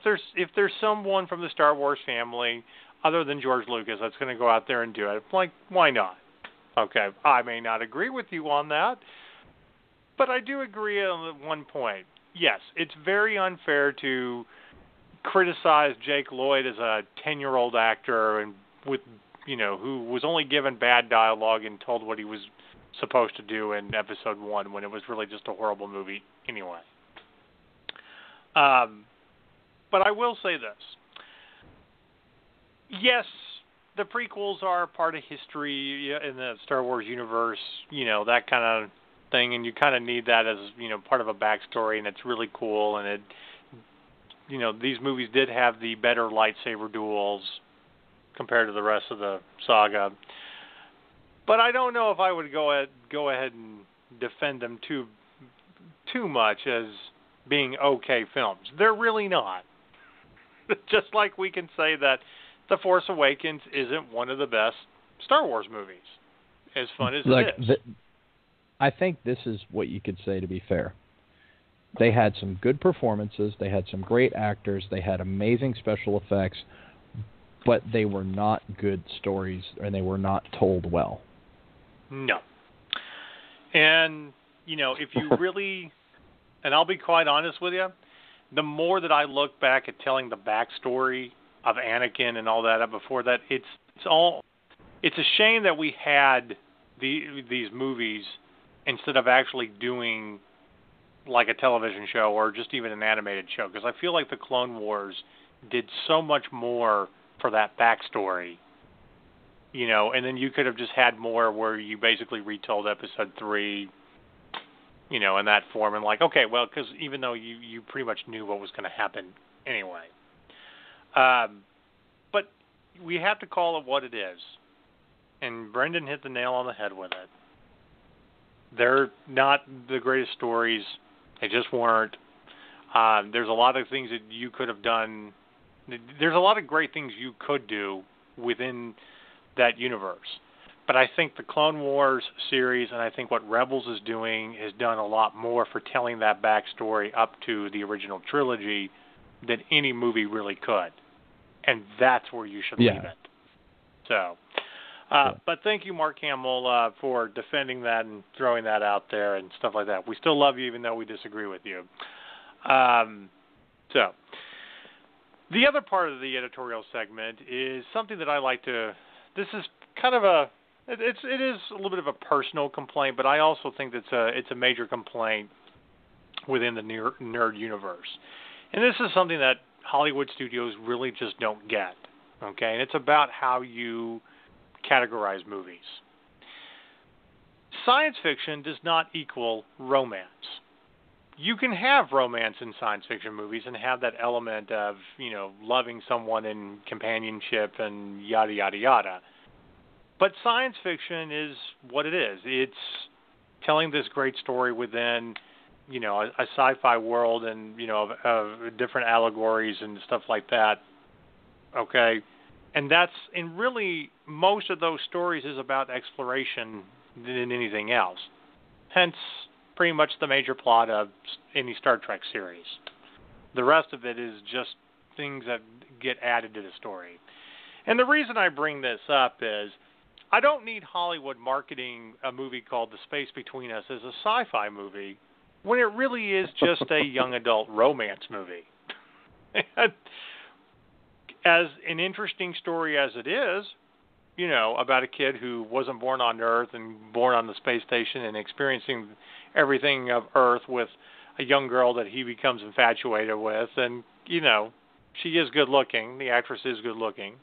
there's someone from the Star Wars family other than George Lucas that's going to go out there and do it, I'm like, why not? Okay, I may not agree with you on that, but I do agree on one point. Yes, it's very unfair to criticize Jake Lloyd as a 10-year-old actor and who was only given bad dialogue and told what he was supposed to do in Episode 1 when it was really just a horrible movie anyway. But I will say this. Yes, the prequels are part of history in the Star Wars universe, that kind of thing, and you kind of need that as, part of a backstory, and it's really cool, and it, these movies did have the better lightsaber duels compared to the rest of the saga. But I don't know if I would go ahead and defend them too much as being okay films. They're really not. Just like we can say that The Force Awakens isn't one of the best Star Wars movies, as fun as it is. I think this is what you could say, to be fair. They had some good performances. They had some great actors. They had amazing special effects, but they were not good stories, and they were not told well. No. And, if you really, and I'll be quite honest with you, the more that I look back at telling the backstory of Anakin and all that before that, it's a shame that we had these movies instead of actually doing like a television show or just even an animated show, because I feel like the Clone Wars did so much more for that backstory, and then you could have just had more where you basically retold Episode 3, in that form, and like, okay, well, because even though you pretty much knew what was going to happen anyway. But we have to call it what it is. And Brendan hit the nail on the head with it. They're not the greatest stories. They just weren't. There's a lot of things that you could have done. There's a lot of great things you could do within that universe. But I think the Clone Wars series, and I think what Rebels is doing, has done a lot more for telling that backstory up to the original trilogy than any movie really could. And that's where you should leave it. So, but thank you, Mark Hamill, for defending that and throwing that out there and stuff like that. We still love you even though we disagree with you. So, the other part of the editorial segment is something that I like to, this is kind of it is a little bit of a personal complaint, but I also think that it's a major complaint within the nerd universe. And this is something that Hollywood studios really just don't get, okay? And it's about how you categorize movies. Science fiction does not equal romance. You can have romance in science fiction movies and have that element of, loving someone in companionship and yada, yada, yada. But science fiction is what it is. It's telling this great story within, a sci-fi world and, of different allegories and stuff like that. Okay? And really most of those stories is about exploration than anything else. Hence, pretty much the major plot of any Star Trek series. The rest of it is just things that get added to the story. And the reason I bring this up is I don't need Hollywood marketing a movie called The Space Between Us as a sci-fi movie when it really is just a young adult romance movie. As an interesting story as it is, about a kid who wasn't born on Earth and born on the space station and experiencing everything of Earth with a young girl that he becomes infatuated with. And, she is good looking. The actress is good looking.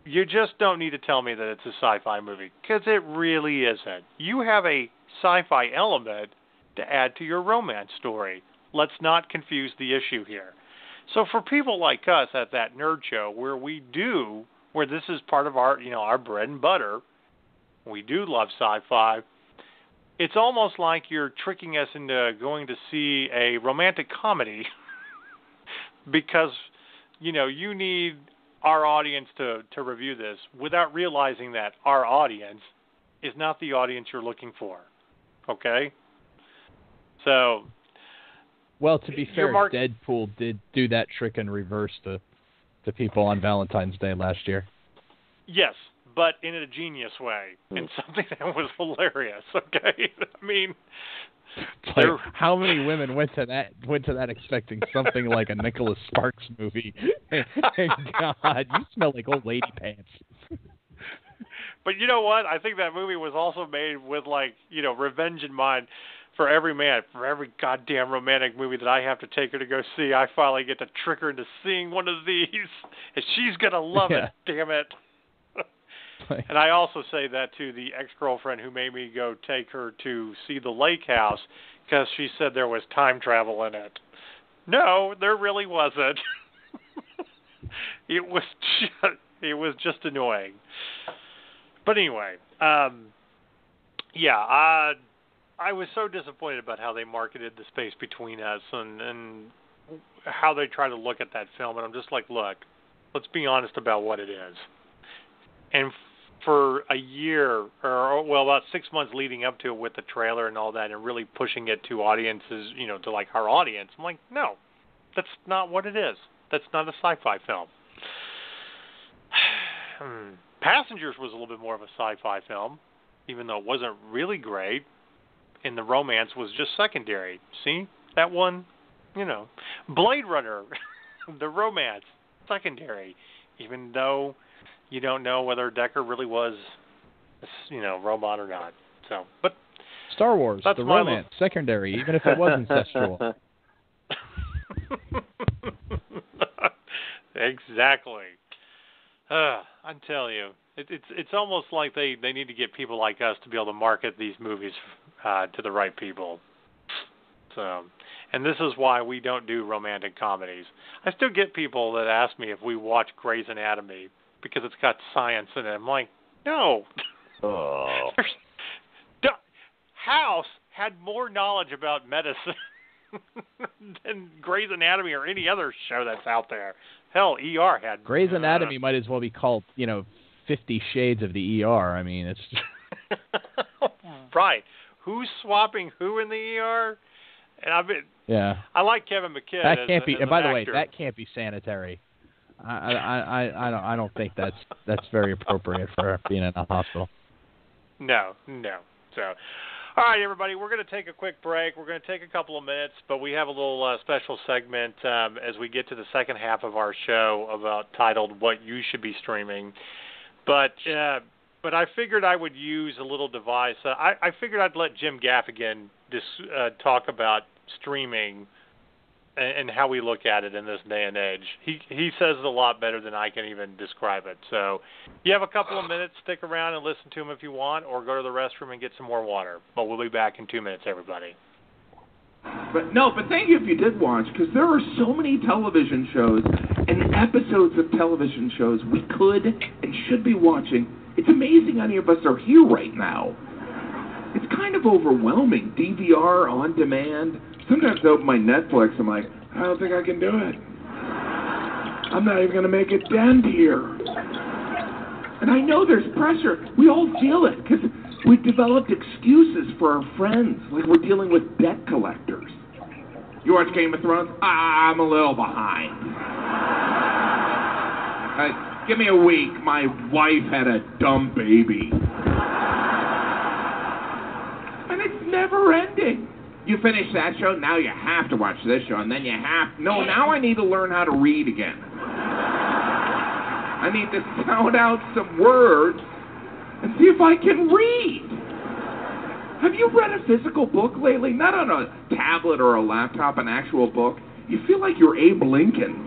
You just don't need to tell me that it's a sci-fi movie, because it really isn't. You have a sci-fi element to add to your romance story. Let's not confuse the issue here. So for people like us at that nerd show where this is part of our, our bread and butter, we do love sci-fi, it's almost like you're tricking us into going to see a romantic comedy because, you need our audience to review this without realizing that our audience is not the audience you're looking for. Okay? So, well, to be fair, Deadpool did do that trick in reverse to people on Valentine's Day last year. Yes, but in a genius way, and something that was hilarious. Okay, I mean, like, how many women went to that expecting something like a Nicholas Sparks movie? God, you smell like old lady pants. But you know what? I think that movie was also made with revenge in mind. For every man, for every goddamn romantic movie that I have to take her to go see, I finally get to trick her into seeing one of these, and she's gonna love it. Damn it! And I also say that to the ex-girlfriend who made me go take her to see The Lake House because she said there was time travel in it. No, there really wasn't. It was just annoying. But anyway, I was so disappointed about how they marketed The Space Between Us and how they try to look at that film. And I'm just like, look, let's be honest about what it is. And for a year, about 6 months leading up to it with the trailer and all that and really pushing it to audiences, to like our audience, I'm like, no, that's not what it is. That's not a sci-fi film. Passengers was a little bit more of a sci-fi film, even though it wasn't really great. And the romance was just secondary. See? That one, Blade Runner, the romance, secondary. Even though you don't know whether Decker really was, robot or not. So, but Star Wars, the romance, secondary, even if it was incestual. Exactly. I'm telling you, it's almost like they need to get people like us to be able to market these movies to the right people. So, and this is why we don't do romantic comedies. I still get people that ask me if we watch Grey's Anatomy because it's got science in it. I'm like, no. Oh. House had more knowledge about medicine than Grey's Anatomy or any other show that's out there. Hell, ER had... Grey's Anatomy might as well be called, 50 Shades of the ER. I mean, it's... Right. Who's swapping who in the ER? And I like Kevin McKidd. That can't be. as And by the an way, actor. that can't be sanitary. I don't think that's very appropriate for being in a hospital. No. So, all right, everybody, we're going to take a quick break. We're going to take a couple of minutes, but we have a little special segment as we get to the second half of our show titled "What You Should Be Streaming." But I figured I would use a little device. I figured I'd let Jim Gaffigan talk about streaming and how we look at it in this day and age. He says it a lot better than I can even describe it. So you have a couple of minutes. Stick around and listen to him if you want, or go to the restroom and get some more water. But we'll be back in 2 minutes, everybody. But thank you if you did watch, because there are so many television shows and episodes of television shows we could and should be watching. It's amazing any of us are here right now. It's kind of overwhelming. DVR, on demand. Sometimes I open my Netflix, I'm like, I don't think I can do it. I'm not even going to make a dent here. And I know there's pressure. We all feel it, because we've developed excuses for our friends, like we're dealing with debt collectors. You watch Game of Thrones? I'm a little behind. Give me a week. My wife had a dumb baby. And it's never ending. You finish that show, now you have to watch this show, and then now I need to learn how to read again. I need to sound out some words and see if I can read. Have you read a physical book lately? Not on a tablet or a laptop, an actual book. You feel like you're Abe Lincoln.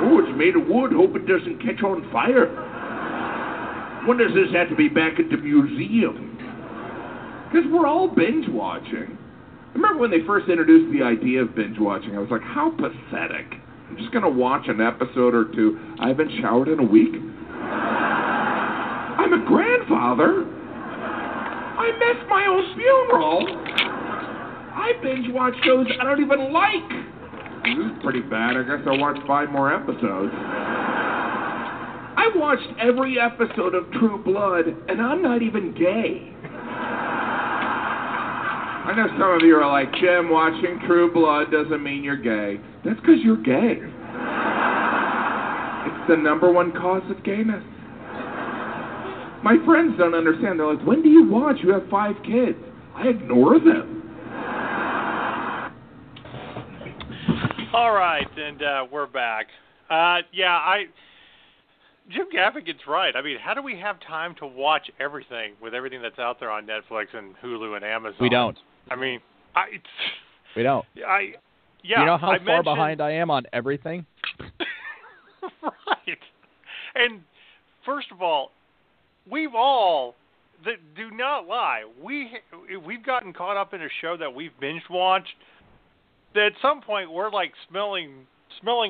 Oh, it's made of wood. Hope it doesn't catch on fire. When does this have to be back at the museum? Because we're all binge watching. I remember when they first introduced the idea of binge watching, I was like, how pathetic. I'm just going to watch an episode or two. I haven't showered in a week. I'm a grandfather. I missed my own funeral. I binge watch shows I don't even like. This is pretty bad. I guess I'll watch 5 more episodes. I watched every episode of True Blood, and I'm not even gay. I know some of you are like, Jim, watching True Blood doesn't mean you're gay. That's because you're gay. It's the #1 cause of gayness. My friends don't understand. They're like, when do you watch? You have 5 kids. I ignore them. All right, and we're back. Jim Gaffigan's right. I mean, how do we have time to watch everything with everything that's out there on Netflix and Hulu and Amazon? We don't. I mean, we don't. You know how far behind I am on everything? Right. And first of all, we've all, do not lie, we've gotten caught up in a show that we've binge watched that at some point we're like smelling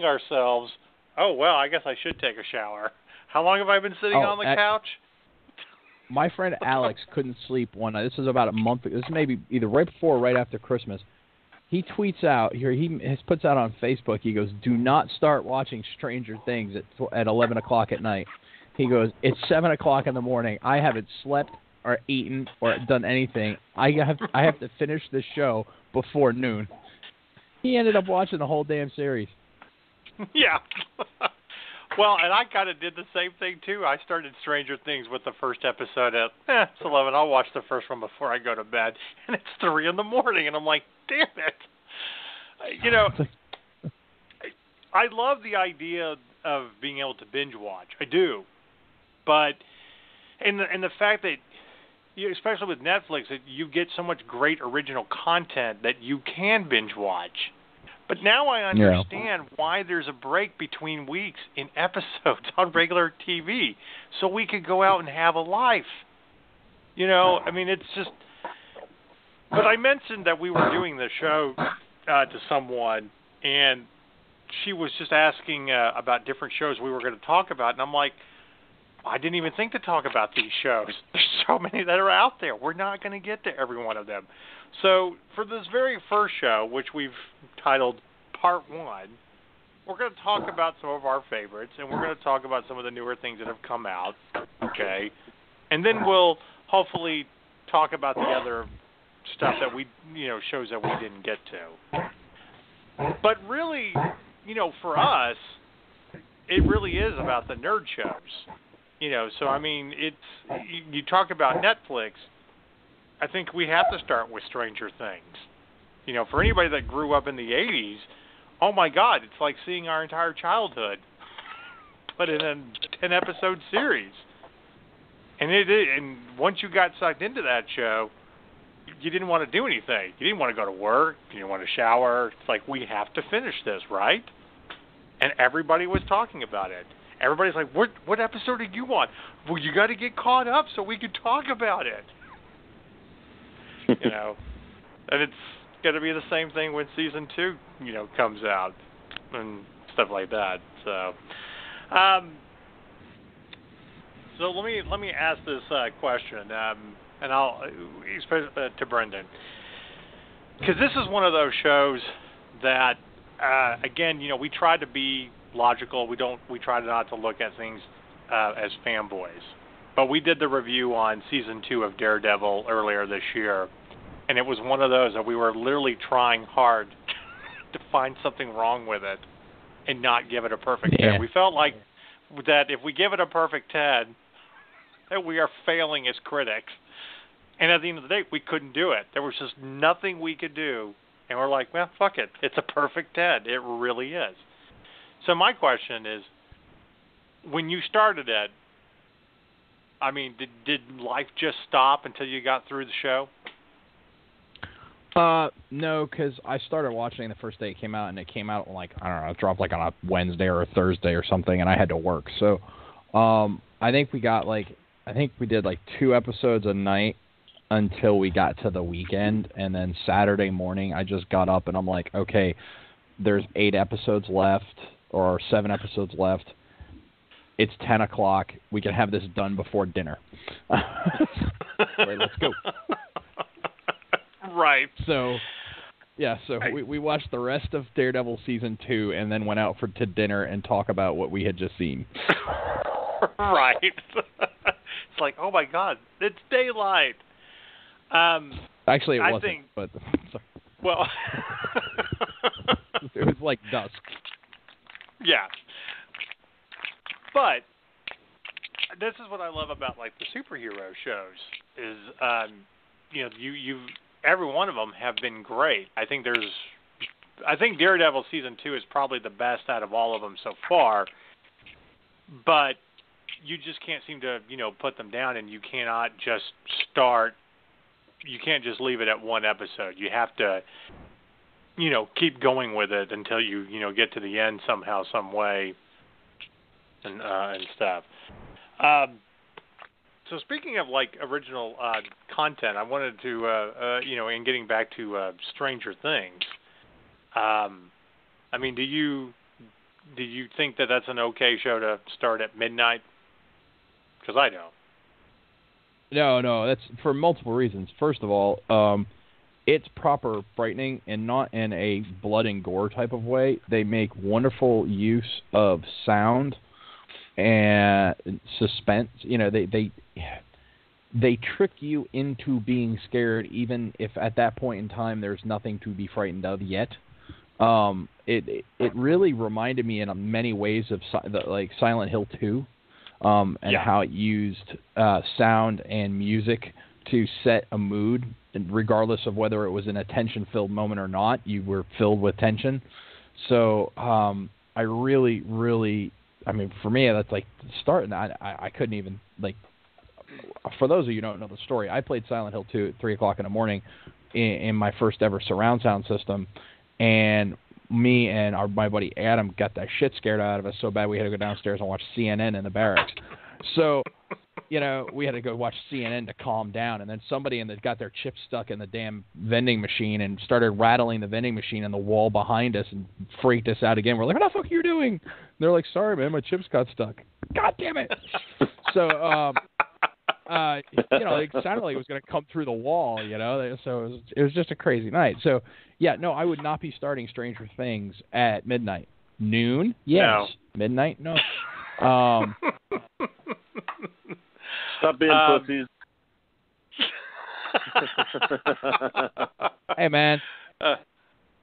ourselves. Oh, well, I guess I should take a shower. How long have I been sitting on the couch? My friend Alex couldn't sleep one night. This was about a month ago. This is maybe either right before or right after Christmas. He tweets out here. He puts out on Facebook. He goes, "Do not start watching Stranger Things at 11 o'clock at night." He goes, "It's 7 o'clock in the morning. I haven't slept or eaten or done anything. I have to finish this show before noon." He ended up watching the whole damn series. Yeah. Well, and I kind of did the same thing, too. I started Stranger Things with the first episode at, it's 11. I'll watch the first one before I go to bed. And it's 3 in the morning, and I'm like, damn it. You know, I love the idea of being able to binge watch. I do. But, and the fact that, especially with Netflix, that you get so much great original content that you can binge watch. But now I understand why there's a break between weeks in episodes on regular TV, so we could go out and have a life. You know, I mean, it's just, But I mentioned that we were doing the show to someone, and she was just asking about different shows we were going to talk about, and I'm like, I didn't even think to talk about these shows. There's so many that are out there. We're not going to get to every one of them. So for this very first show, which we've titled Part 1, we're going to talk about some of our favorites, and we're going to talk about some of the newer things that have come out, okay? And then we'll hopefully talk about the other stuff that we, shows that we didn't get to. But really, for us, it really is about the nerd shows. So I mean, you talk about Netflix, I think we have to start with Stranger Things. For anybody that grew up in the 80s, oh my God, it's like seeing our entire childhood put in a 10-episode series. And once you got sucked into that show, you didn't want to do anything. You didn't want to go to work. You didn't want to shower. It's like, we have to finish this, right? And everybody was talking about it. Everybody's like, what episode did you want? Well, you got to get caught up so we can talk about it. And it's going to be the same thing when season 2, comes out and stuff like that. So, so let me ask this question, and I'll especially to Brendan, because this is one of those shows that, again, we try to be logical. We try not to look at things as fanboys. But we did the review on season 2 of Daredevil earlier this year, and it was one of those that we were literally trying hard to find something wrong with it and not give it a perfect 10. We felt like that if we give it a perfect 10, that we are failing as critics. And at the end of the day, we couldn't do it. There was just nothing we could do. And we're like, well, fuck it. It's a perfect 10. It really is. So my question is, when you started it, I mean, did life just stop until you got through the show? No, because I started watching the first day it came out, and it came out like, I don't know, it dropped like on a Wednesday or a Thursday or something, and I had to work. So I think we did like 2 episodes a night until we got to the weekend, and then Saturday morning I just got up and I'm like, okay, there's 8 episodes left, or 7 episodes left. It's 10 o'clock. We can have this done before dinner. Right, let's go. Right. So, yeah, we watched the rest of Daredevil season 2 and then went out to dinner and talk about what we had just seen. Right. It's like, oh my God, it's daylight. Actually, it wasn't. But sorry. Well, it was like dusk. Yeah. But this is what I love about like the superhero shows is, you every one of them have been great. I think Daredevil season 2 is probably the best out of all of them so far. But you just can't seem to, put them down, and you cannot just start. You can't just leave it at one episode. You have to, keep going with it until you, get to the end somehow, some way, and stuff. So speaking of like original content, I wanted to, in getting back to Stranger Things. I mean, do you think that that's an okay show to start at midnight? Because I don't. No, that's for multiple reasons. First of all, it's proper frightening and not in a blood and gore type of way. They make wonderful use of sound and suspense. They trick you into being scared, even if at that point in time there's nothing to be frightened of yet. It really reminded me in many ways of like Silent Hill 2. And how it used sound and music to set a mood, and regardless of whether it was an attention-filled moment or not, you were filled with tension. So I really, really, I mean, for me, that's like the start, and I couldn't even, like, for those of you who don't know the story, I played Silent Hill 2 at 3 o'clock in the morning in my first ever surround sound system, and me and my buddy Adam got that shit scared out of us so bad we had to go downstairs and watch CNN in the barracks. So we had to go watch CNN to calm down, and then somebody got their chip stuck in the damn vending machine and started rattling the vending machine on the wall behind us and freaked us out again. We're like, what the fuck are you doing? And they're like, sorry, man, my chips got stuck. God damn it. So, it sounded like it was going to come through the wall, so it was just a crazy night. So, yeah, no, I would not be starting Stranger Things at midnight. Noon? Yes. No. Midnight? No. Stop being pussies. Hey, man.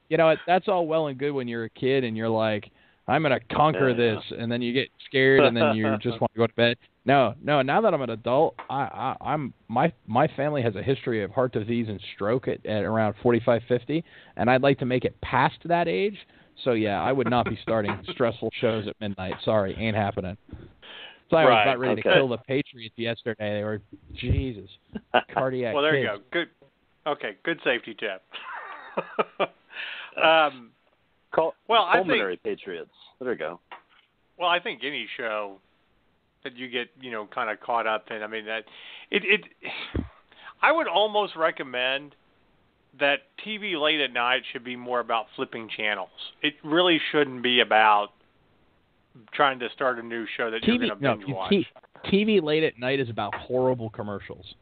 You know what? That's all well and good when you're a kid and you're like, I'm going to conquer this, and then you get scared and then you just want to go to bed. No. Now that I'm an adult, my family has a history of heart disease and stroke at around 45, 50, and I'd like to make it past that age. So, yeah, I would not be starting stressful shows at midnight. Sorry, ain't happening. So I was about ready to kill the Patriots yesterday. They were, Jesus, cardiac Well, there kids. you go. Good. Okay, good safety tip. Pulmonary Patriots. There you go. Well, I think any show that you get, kind of caught up in, I mean, that I would almost recommend that TV late at night should be more about flipping channels. It really shouldn't be about trying to start a new show that you're going to binge watch. TV late at night is about horrible commercials.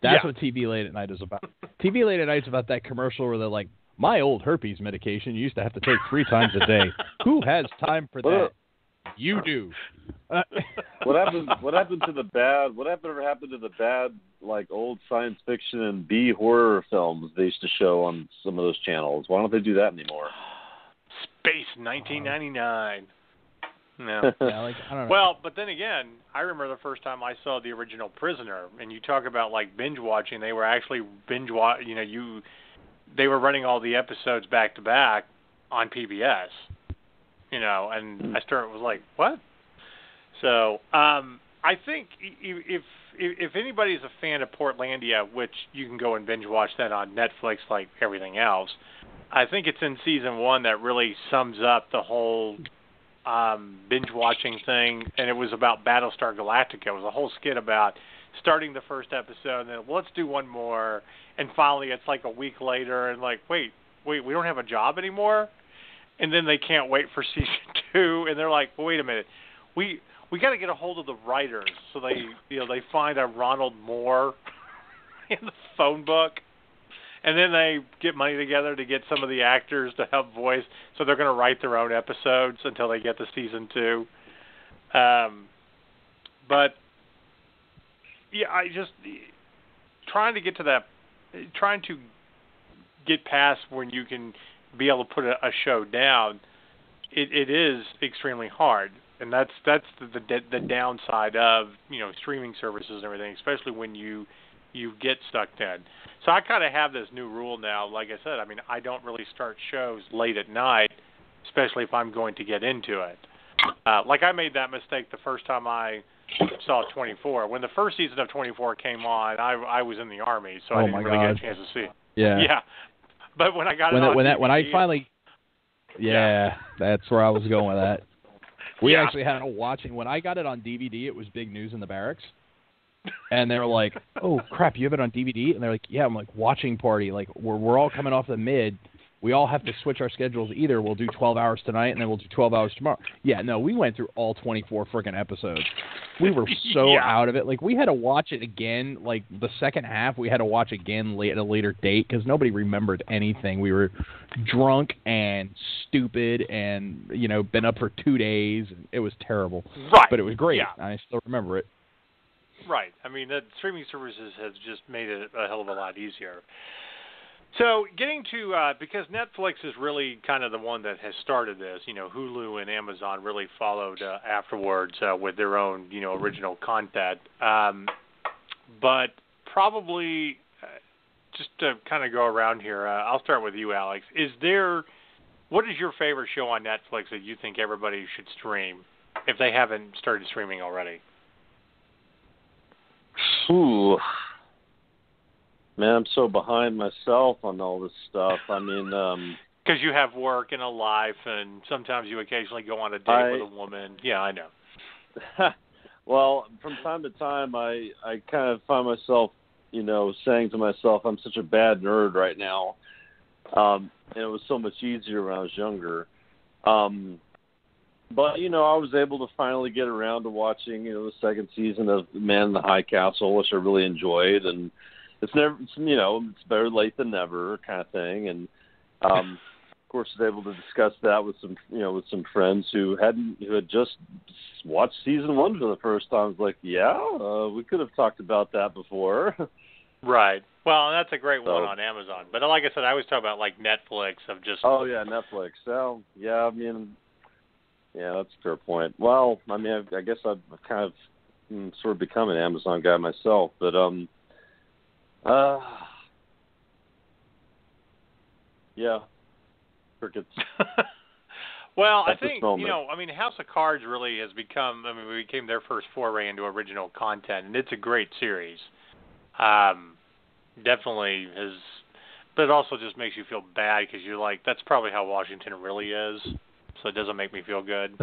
That's what TV late at night is about. TV late at night is about that commercial where they're like, my old herpes medication you used to have to take 3 times a day. Who has time for that? You do. What happened to the bad? Whatever happened to the bad, like old science fiction and B horror films they used to show on some of those channels? Why don't they do that anymore? Space 1999. No. Yeah, I don't know. Well, but then again, I remember the first time I saw the original Prisoner, and you talk about like binge watching. They were actually binge watching. They were running all the episodes back to back on PBS. And I was like, what? So I think if anybody's a fan of Portlandia, which you can go and binge watch that on Netflix like everything else, I think it's in season 1 that really sums up the whole binge watching thing. And it was about Battlestar Galactica. It was a whole skit about starting the first episode and then let's do one more. And finally it's like a week later and like, wait, we don't have a job anymore? And then they can't wait for season 2, and they're like, well, wait a minute, we got to get a hold of the writers. So they find a Ronald Moore in the phone book, and then they get money together to get some of the actors to help voice. So they're going to write their own episodes until they get to season 2. But yeah, I just trying to get past when you can be able to put a show down, it is extremely hard, and that's the downside of streaming services and everything, especially when you get stuck in. So I kind of have this new rule now. Like I said, I mean, I don't really start shows late at night, especially if I'm going to get into it. Like I made that mistake the first time I saw 24. When the first season of 24 came on, I was in the Army, so I didn't really get a chance to see it. Yeah. But when I got that's where I was going with that. We actually had it watching. When I got it on DVD, it was big news in the barracks. And they were like, oh, crap, you have it on DVD? And they're like, yeah. I'm like, watching party. Like, we're all coming off the mid. We all have to switch our schedules. Either we'll do 12 hours tonight and then we'll do 12 hours tomorrow. Yeah, no, we went through all 24 freaking episodes. We were so out of it. Like, we had to watch it again. Like, the second half, we had to watch again at a later date because nobody remembered anything. We were drunk and stupid and, been up for 2 days. It was terrible. Right. But it was great. Yeah. I still remember it. Right. I mean, the streaming services have just made it a hell of a lot easier. So getting to, because Netflix is really kind of the one that has started this, Hulu and Amazon really followed afterwards with their own, original content. But probably, just to kind of go around here, I'll start with you, Alex. What is your favorite show on Netflix that you think everybody should stream if they haven't started streaming already? Ooh. Man, I'm so behind myself on all this stuff. I mean, because you have work and a life, and sometimes you occasionally go on a date with a woman. Yeah, I know. Well, from time to time, I kind of find myself, saying to myself, I'm such a bad nerd right now. And it was so much easier when I was younger. But, I was able to finally get around to watching, the second season of Man in the High Castle, which I really enjoyed. And it's better late than never kind of thing. And, of course, I was able to discuss that with some friends who had just watched season 1 for the first time. I was like, we could have talked about that before. Right. Well, that's a great one on Amazon. But like I said, I always talk about like Netflix of just. Oh yeah, Netflix. So yeah, that's a fair point. Well, I guess I've kind of sort of become an Amazon guy myself, but yeah, crickets. Well, I think House of Cards really has become. We became their first foray into original content, and it's a great series. Definitely is, but it also just makes you feel bad because you're like, that's probably how Washington really is. So it doesn't make me feel good.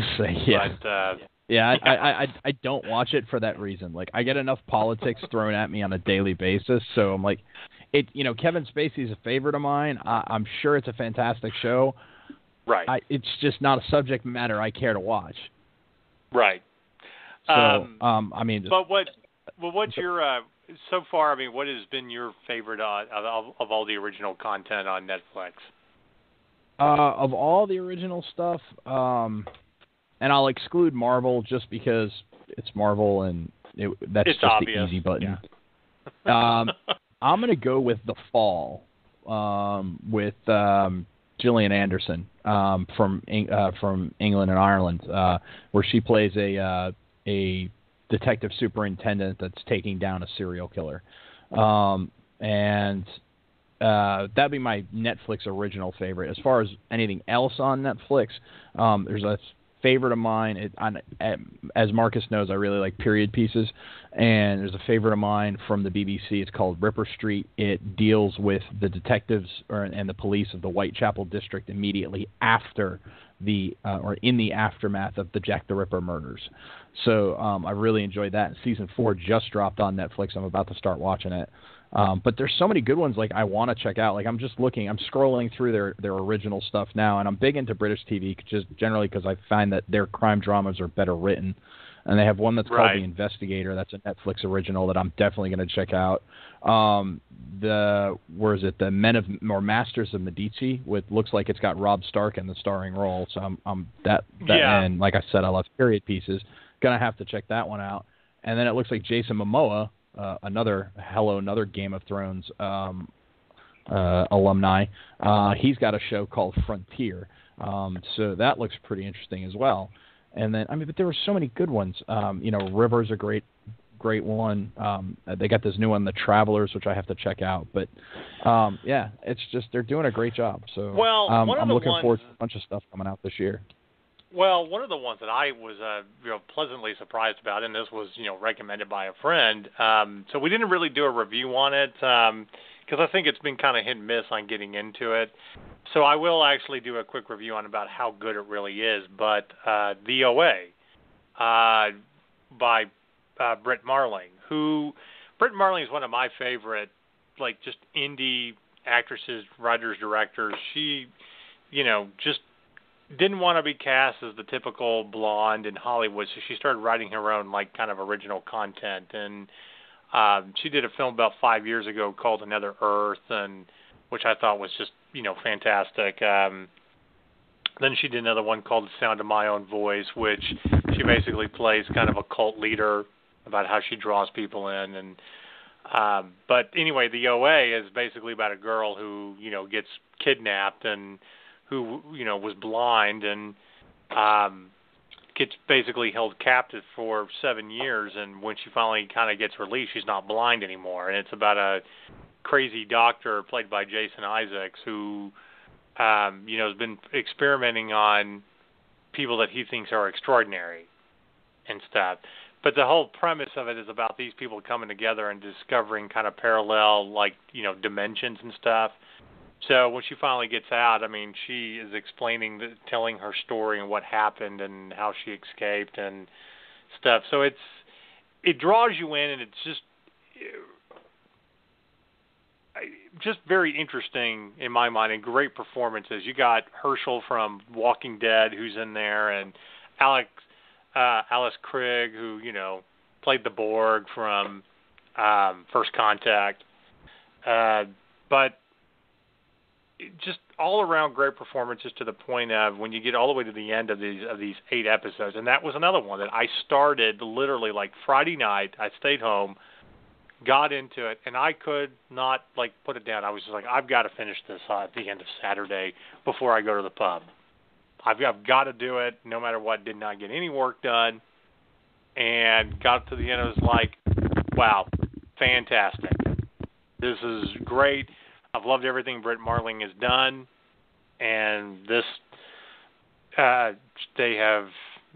Yeah. But, yeah, I don't watch it for that reason. Like, I get enough politics thrown at me on a daily basis, so I'm like, Kevin Spacey's a favorite of mine. I'm sure it's a fantastic show. Right. It's just not a subject matter I care to watch. Right. So, But what's your so far? What has been your favorite of all the original content on Netflix? Of all the original stuff, and I'll exclude Marvel just because it's Marvel and that's it's just obvious. the easy button. Yeah. I'm going to go with The Fall with Gillian Anderson from England and Ireland, where she plays a detective superintendent that's taking down a serial killer. And that'd be my Netflix original favorite. As far as anything else on Netflix, there's a favorite of mine. As Marcus knows, I really like period pieces, and there's a favorite of mine from the BBC. It's called Ripper Street. It deals with the detectives and the police of the Whitechapel district immediately after or in the aftermath of the Jack the Ripper murders. So I really enjoyed that. Season 4 just dropped on Netflix. I'm about to start watching it. But there's so many good ones like I want to check out. Like I'm scrolling through their original stuff now, and I'm big into British TV just generally because I find that their crime dramas are better written. And they have one that's called The Investigator. That's a Netflix original that I'm definitely going to check out. The Masters of Medici, which looks like it's got Rob Stark in the starring role. So and like I said, I love period pieces. Gonna have to check that one out. And then it looks like Jason Momoa, another Game of Thrones alumni. He's got a show called Frontier. So that looks pretty interesting as well. And then, but there were so many good ones. River's a great one. They got this new one, The Travelers, which I have to check out. But, it's just they're doing a great job. So I'm looking forward to a bunch of stuff coming out this year. Well, one of the ones that I was pleasantly surprised about, and this was recommended by a friend. So we didn't really do a review on it because I think it's been kind of hit and miss on getting into it. So I will actually do a quick review on about how good it really is. But The OA by Brit Marling, Brit Marling is one of my favorite, just indie actresses, writers, directors. She, just didn't want to be cast as the typical blonde in Hollywood, so she started writing her own, kind of original content. And she did a film about 5 years ago called Another Earth, and which I thought was just, fantastic. Then she did another one called The Sound of My Own Voice, which she basically plays kind of a cult leader about how she draws people in. And but anyway, The OA is basically about a girl who, gets kidnapped and who, was blind and gets basically held captive for 7 years. And when she finally kind of gets released, she's not blind anymore. And it's about a crazy doctor played by Jason Isaacs who, has been experimenting on people that he thinks are extraordinary and stuff. But the whole premise of it is about these people coming together and discovering kind of parallel, dimensions and stuff. So when she finally gets out, she is telling her story and what happened and how she escaped and stuff. So it's it draws you in, and it's just very interesting in my mind, and great performances. You got Herschel from Walking Dead who's in there, and Alice Krige, who played the Borg from First Contact. But just all around great performances, to the point of when you get all the way to the end of these 8 episodes. And that was another one that I started literally like Friday night. I stayed home, got into it, and I could not put it down. I was just like, I've got to finish this at the end of Saturday before I go to the pub. I've got to do it no matter what. Did not get any work done, and got to the end. It was like, wow, fantastic. This is great. I've loved everything Britt Marling has done, and this they have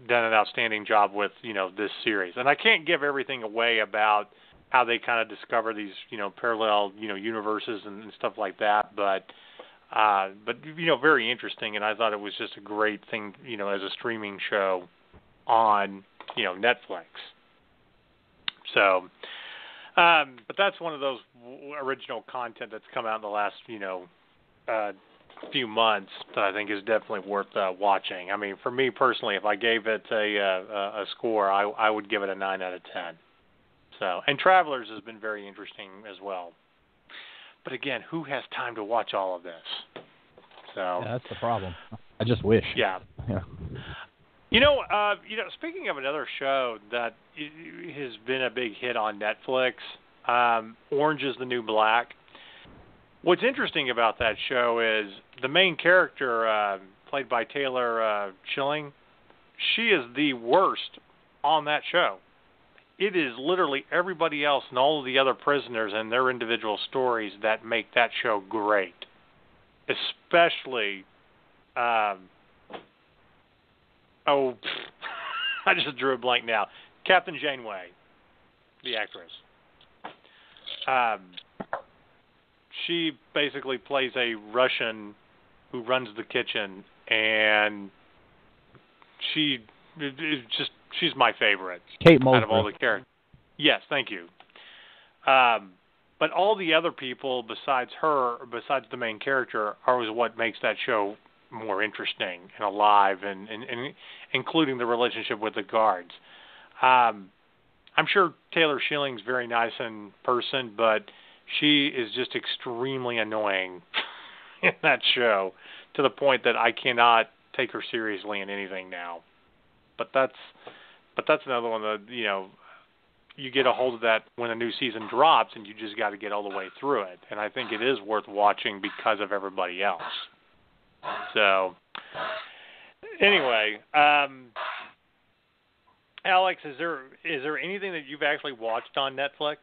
done an outstanding job with this series. And I can't give everything away about how they kind of discover these parallel universes and stuff like that, but very interesting. And I thought it was just a great thing as a streaming show on Netflix. So. But that's one of those original content that's come out in the last, few months that I think is definitely worth watching. I mean, for me personally, if I gave it a score, I would give it a 9 out of 10. So, and Travelers has been very interesting as well. But again, who has time to watch all of this? So yeah, that's the problem. I just wish. Yeah. Speaking of another show that has been a big hit on Netflix, Orange is the New Black. What's interesting about that show is the main character, played by Taylor Schilling, she is the worst on that show. It is literally everybody else and all of the other prisoners and their individual stories that make that show great. Especially... I just drew a blank now. Captain Janeway, the actress. She basically plays a Russian who runs the kitchen, and she's my favorite. Kate Mulgrew. Out of all the characters. Yes, thank you. But all the other people besides her, besides the main character, are what makes that show more interesting and alive, and including the relationship with the guards. I'm sure Taylor Schilling's very nice in person, but she is just extremely annoying in that show, to the point that I cannot take her seriously in anything now. But that's another one that you get a hold of that when a new season drops, and you just got to get all the way through it. And I think it is worth watching because of everybody else. So, anyway, Alex, is there anything that you've actually watched on Netflix?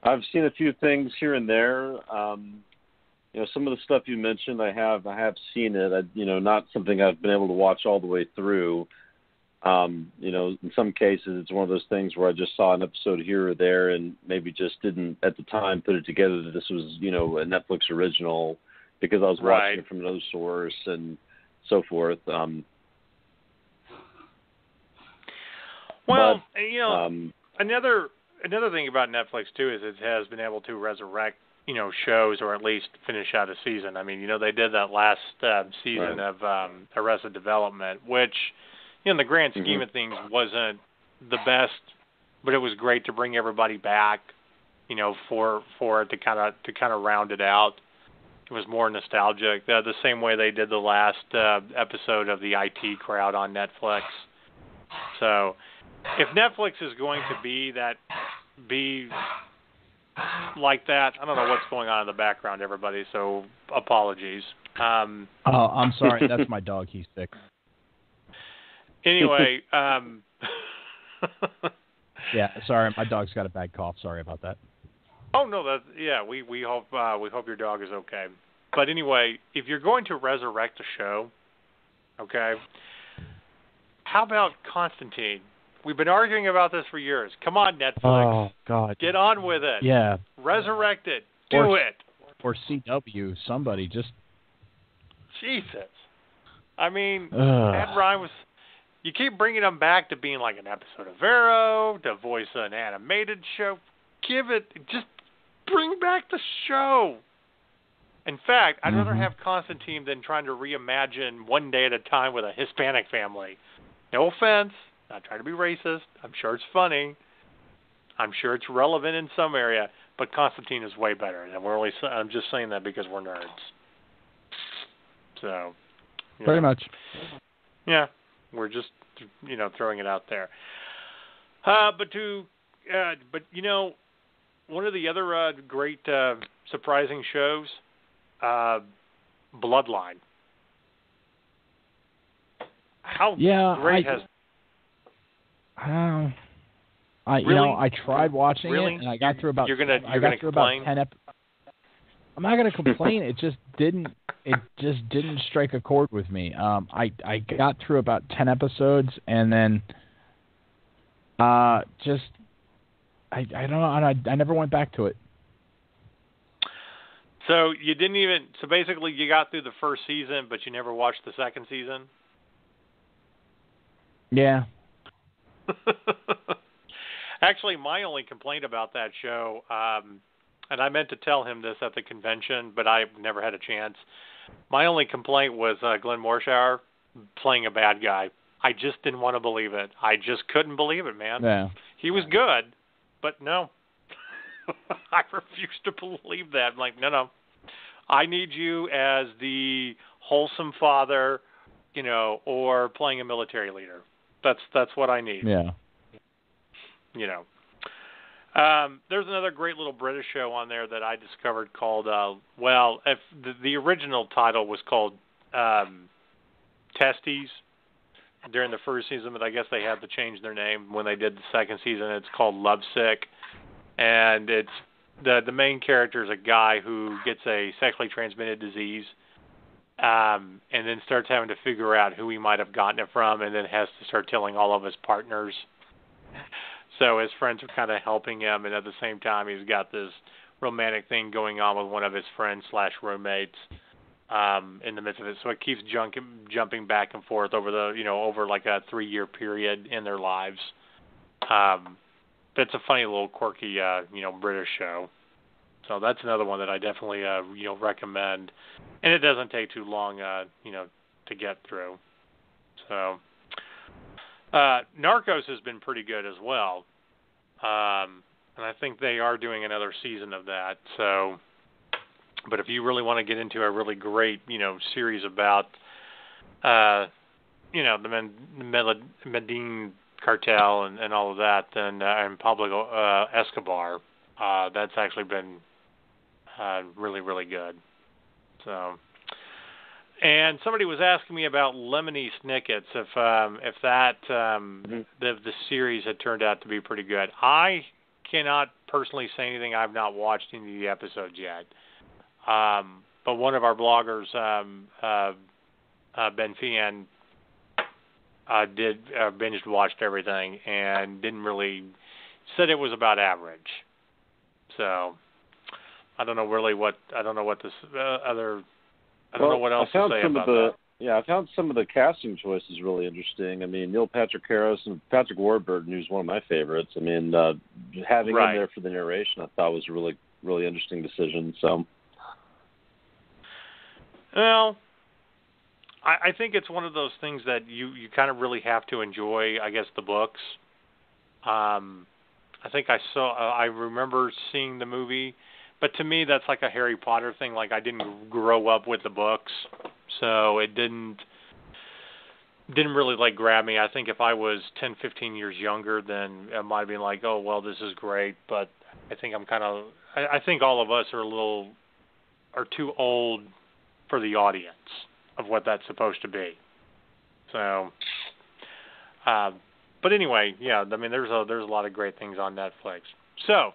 I've seen a few things here and there. Some of the stuff you mentioned, I have seen it. Not something I've been able to watch all the way through. In some cases, it's one of those things where I just saw an episode here or there and maybe just didn't at the time put it together that this was, a Netflix original, because I was watching it from another source and so forth. Another thing about Netflix too is it has been able to resurrect, shows, or at least finish out a season. I mean, they did that last season of Arrested Development, which, in the grand scheme of things, wasn't the best, but it was great to bring everybody back, for it to kind of round it out. It was more nostalgic, the same way they did the last episode of the IT Crowd on Netflix. So, if Netflix is going to be like that, I don't know what's going on in the background, everybody. So, apologies. I'm sorry. That's my dog. He's sick. Anyway, yeah, sorry, my dog's got a bad cough. Sorry about that. Oh no, we hope your dog is okay. But anyway, if you're going to resurrect a show, okay, how about Constantine? We've been arguing about this for years. Come on, Netflix. Oh God, get on with it. Yeah, resurrect it. Do it. Or CW, somebody just. Jesus, I mean, Ed Ryan was. You keep bringing them back to being like an episode of Arrow, to voice an animated show. Just bring back the show. In fact, I'd rather have Constantine than trying to reimagine One Day at a Time with a Hispanic family. No offense, not trying to be racist. I'm sure it's funny. I'm sure it's relevant in some area, but Constantine is way better. And I'm just saying that because we're nerds. So, pretty much. Yeah, we're just throwing it out there. But one of the other great surprising shows, Bloodline. How great has? I tried watching really? it and I got through about. You're gonna complain? About 10 I'm not gonna complain. It just didn't strike a chord with me. I got through about 10 episodes and then I don't know. I never went back to it. So you didn't even. So basically, you got through the first season, but you never watched the second season. Yeah. Actually, my only complaint about that show, and I meant to tell him this at the convention, but I never had a chance. My only complaint was Glenn Morshower playing a bad guy. I just didn't want to believe it. I just couldn't believe it, man. Yeah. He was good, but no. I refuse to believe that. I'm like, no. I need you as the wholesome father, or playing a military leader. That's what I need. Yeah. There's another great little British show on there that I discovered called, if the original title was called Testes during the first season, but I guess they had to change their name when they did the second season. It's called Lovesick, and it's the main character is a guy who gets a sexually transmitted disease, and then starts having to figure out who he might have gotten it from, and then has to start telling all of his partners. So his friends are kind of helping him, and at the same time, he's got this romantic thing going on with one of his friends / roommates in the midst of it. So it keeps jumping back and forth over over like a 3-year period in their lives. It's a funny little quirky, British show. So that's another one that I definitely, recommend. And it doesn't take too long, to get through. So, Narcos has been pretty good as well. And I think they are doing another season of that. So, but if you really want to get into a really great, series about, the Medellin cartel and all of that, then and Pablo Escobar, that's actually been really, really good. So, and somebody was asking me about Lemony Snicket's, if that the series had turned out to be pretty good. I cannot personally say anything. I've not watched any of the episodes yet. But one of our bloggers, Ben Fian, binged watched everything and said it was about average. So I don't know what this other. I don't know what else to say about that. Yeah, I found some of the casting choices really interesting. I mean, Neil Patrick Harris and Patrick Warburton, who's one of my favorites. I mean, having him there for the narration, I thought was a really, really interesting decision. So, well, I think it's one of those things that you kind of really have to enjoy, I guess, the books. I think I remember seeing the movie, but to me that's like a Harry Potter thing. Like, I didn't grow up with the books, so it didn't really like grab me. I think if I was 10, 15 years younger, then it might have been like, oh, well, this is great. But I think I think all of us are too old for the audience of what that's supposed to be. So, but anyway, yeah, I mean, there's a lot of great things on Netflix. So,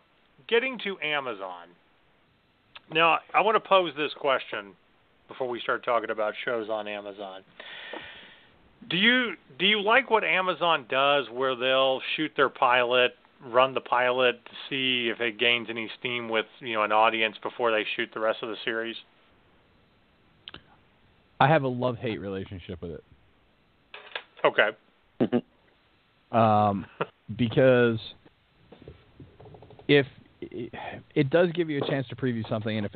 getting to Amazon. Now, I want to pose this question before we start talking about shows on Amazon. Do you like what Amazon does, where they'll shoot their pilot, run the pilot to see if it gains any steam with an audience before they shoot the rest of the series? I have a love-hate relationship with it. Okay. Because if it does give you a chance to preview something, and if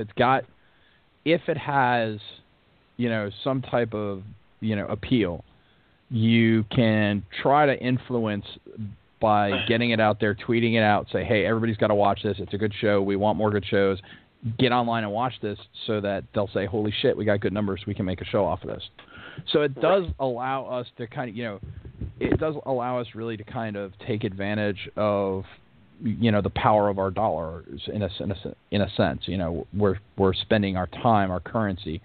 it has, some type of, appeal, you can try to influence by getting it out there, tweeting it out, say, hey, everybody's got to watch this. It's a good show. We want more good shows. Get online and watch this, so that they'll say, holy shit, we got good numbers. We can make a show off of this. So it does allow us to kind of, it does allow us really to kind of take advantage of, the power of our dollars in a sense. We're spending our time, our currency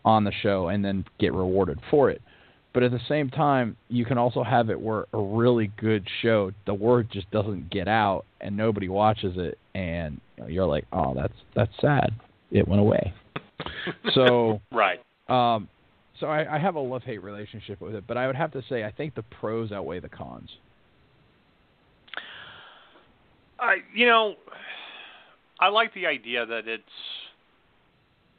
on the show, and then get rewarded for it. But at the same time, you can also have it where a really good show, the word just doesn't get out and nobody watches it, and you're like, oh, that's sad. It went away. So right. So I have a love-hate relationship with it, but I would have to say I think the pros outweigh the cons. I like the idea that it's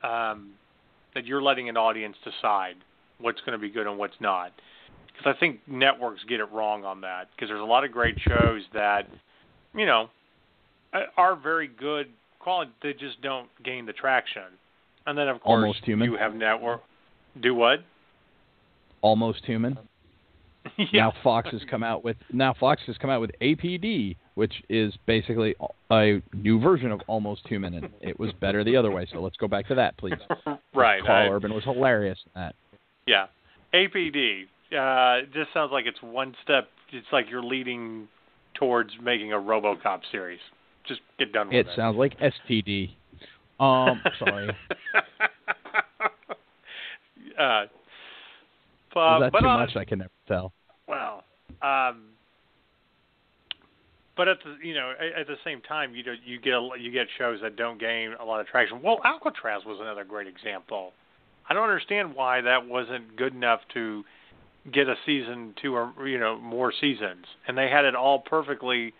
that you're letting an audience decide what's going to be good and what's not. Because I think networks get it wrong on that. Because there's a lot of great shows that, are very good quality. They just don't gain the traction. And then, of course, Almost Human. You have network. Do what? Almost Human. Yeah. Now Fox has come out with APD, which is basically a new version of Almost Human, and it was better the other way. So let's go back to that, please. Right. Carl Urban was hilarious in that. Yeah. APD. It just sounds like it's one step. It's like you're leading towards making a RoboCop series. Just get done with it. It sounds like STD. Sorry. Is that too much? I can never tell. Well, but at the same time, you get shows that don't gain a lot of traction. Well, Alcatraz was another great example. I don't understand why that wasn't good enough to get a season 2 or more seasons, and they had it all perfectly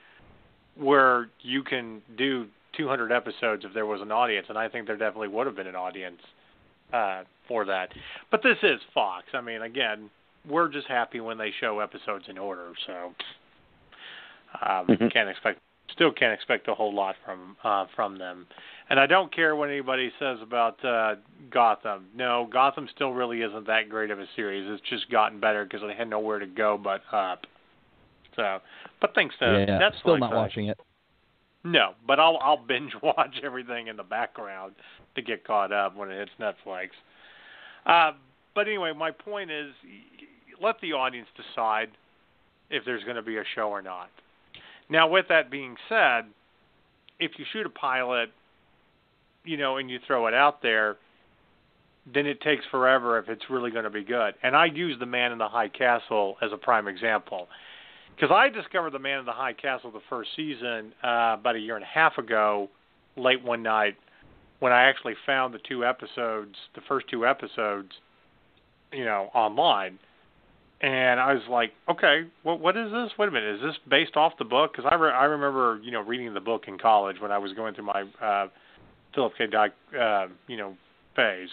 where you can do 200 episodes if there was an audience, and I think there definitely would have been an audience for that. But this is Fox. I mean, again, we're just happy when they show episodes in order, so can't expect a whole lot from them. And I don't care what anybody says about Gotham. No, Gotham still really isn't that great of a series. It's just gotten better because they had nowhere to go but up. So, but thanks to Netflix, still not watching it. No, but I'll binge watch everything in the background to get caught up when it hits Netflix. But anyway, my point is, let the audience decide if there's going to be a show or not. Now, with that being said, if you shoot a pilot, and you throw it out there, then it takes forever if it's really going to be good. And I use The Man in the High Castle as a prime example. Because I discovered The Man in the High Castle the first season about a year and a half ago, late one night, when I actually found the first two episodes, online. And I was like, okay, what is this? Wait a minute, is this based off the book? Because I remember, reading the book in college when I was going through my Philip K. Dick, phase.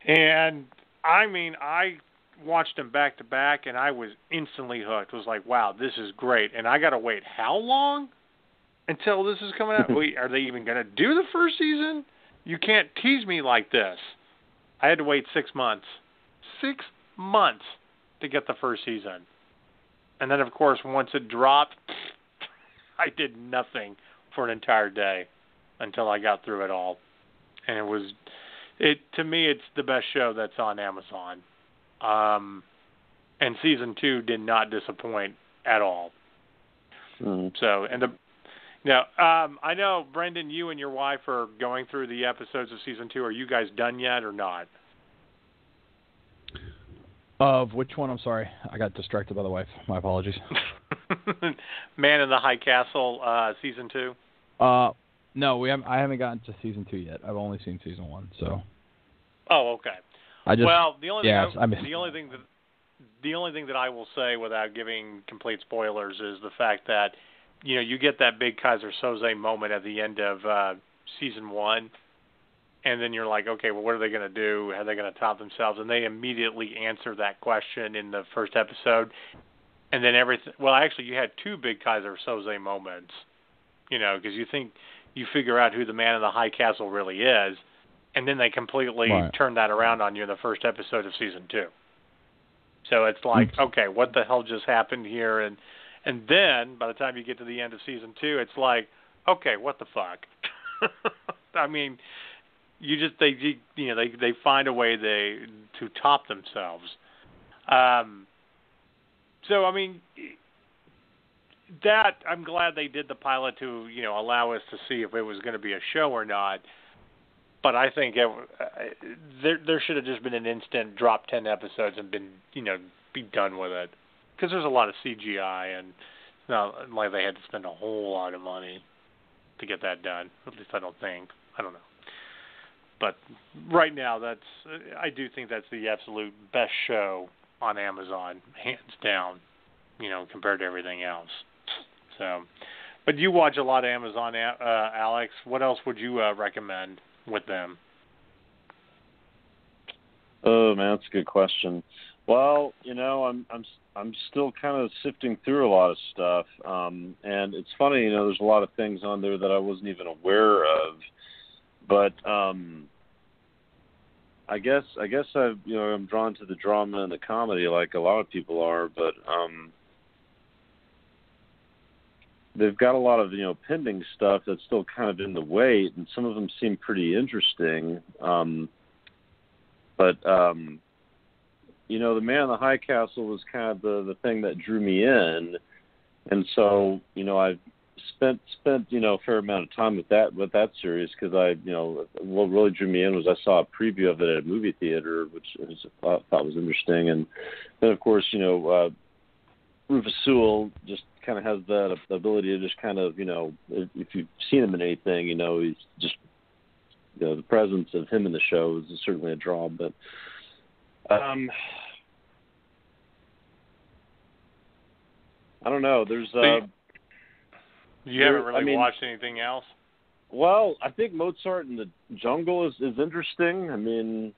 And, I mean, I watched them back to back, and I was instantly hooked. It was like, wow, this is great. And I got to wait how long until this is coming out? Wait, are they even going to do the first season? You can't tease me like this. I had to wait 6 months. 6 months to get the first season. And then, of course, once it dropped, I did nothing for an entire day until I got through it all. And to me, it's the best show that's on Amazon. And season 2 did not disappoint at all. So, I know, Brendan, you and your wife are going through the episodes of season 2. Are you guys done yet or not? Of which one? I'm sorry. I got distracted by the wife. My apologies. Man in the High Castle, season 2? No, I haven't gotten to season 2 yet. I've only seen season 1, so. Oh, okay. The only thing that I will say without giving complete spoilers is the fact that, you get that big Kaiser Soze moment at the end of season 1, and then you're like, okay, well, what are they going to do? How are they going to top themselves? And they immediately answer that question in the first episode. And then everything. Well, actually, you had two big Kaiser Soze moments, because you figure out who the man in the high castle really is, and then they completely turn that around on you in the first episode of season 2. So it's like, okay, what the hell just happened here? And then by the time you get to the end of season 2, it's like, okay, what the fuck? I mean, they find a way to top themselves. So I mean, that I'm glad they did the pilot to allow us to see if it was going to be a show or not. But I think there should have just been an instant drop 10 episodes and been be done with it, because there's a lot of CGI and it's not like they had to spend a whole lot of money to get that done. At least I don't think. I don't know. But right now, I do think that's the absolute best show on Amazon, hands down, compared to everything else. So, but you watch a lot of Amazon, Alex. What else would you recommend with them? Oh man, that's a good question. Well, I'm still kind of sifting through a lot of stuff, and it's funny, there's a lot of things on there that I wasn't even aware of, but I guess I'm drawn to the drama and the comedy like a lot of people are, but they've got a lot of pending stuff that's still kind of in the wait, and some of them seem pretty interesting. But the Man in the High Castle was kind of the thing that drew me in, and so I've spent a fair amount of time with that series, because what really drew me in was I saw a preview of it at a movie theater, which I thought was interesting, and then of course Rufus Sewell just kind of has that ability to just kind of if you've seen him in anything, he's just the presence of him in the show is certainly a draw, but I don't know. There's you haven't really watched anything else? Well, I think Mozart in the Jungle is interesting. I mean,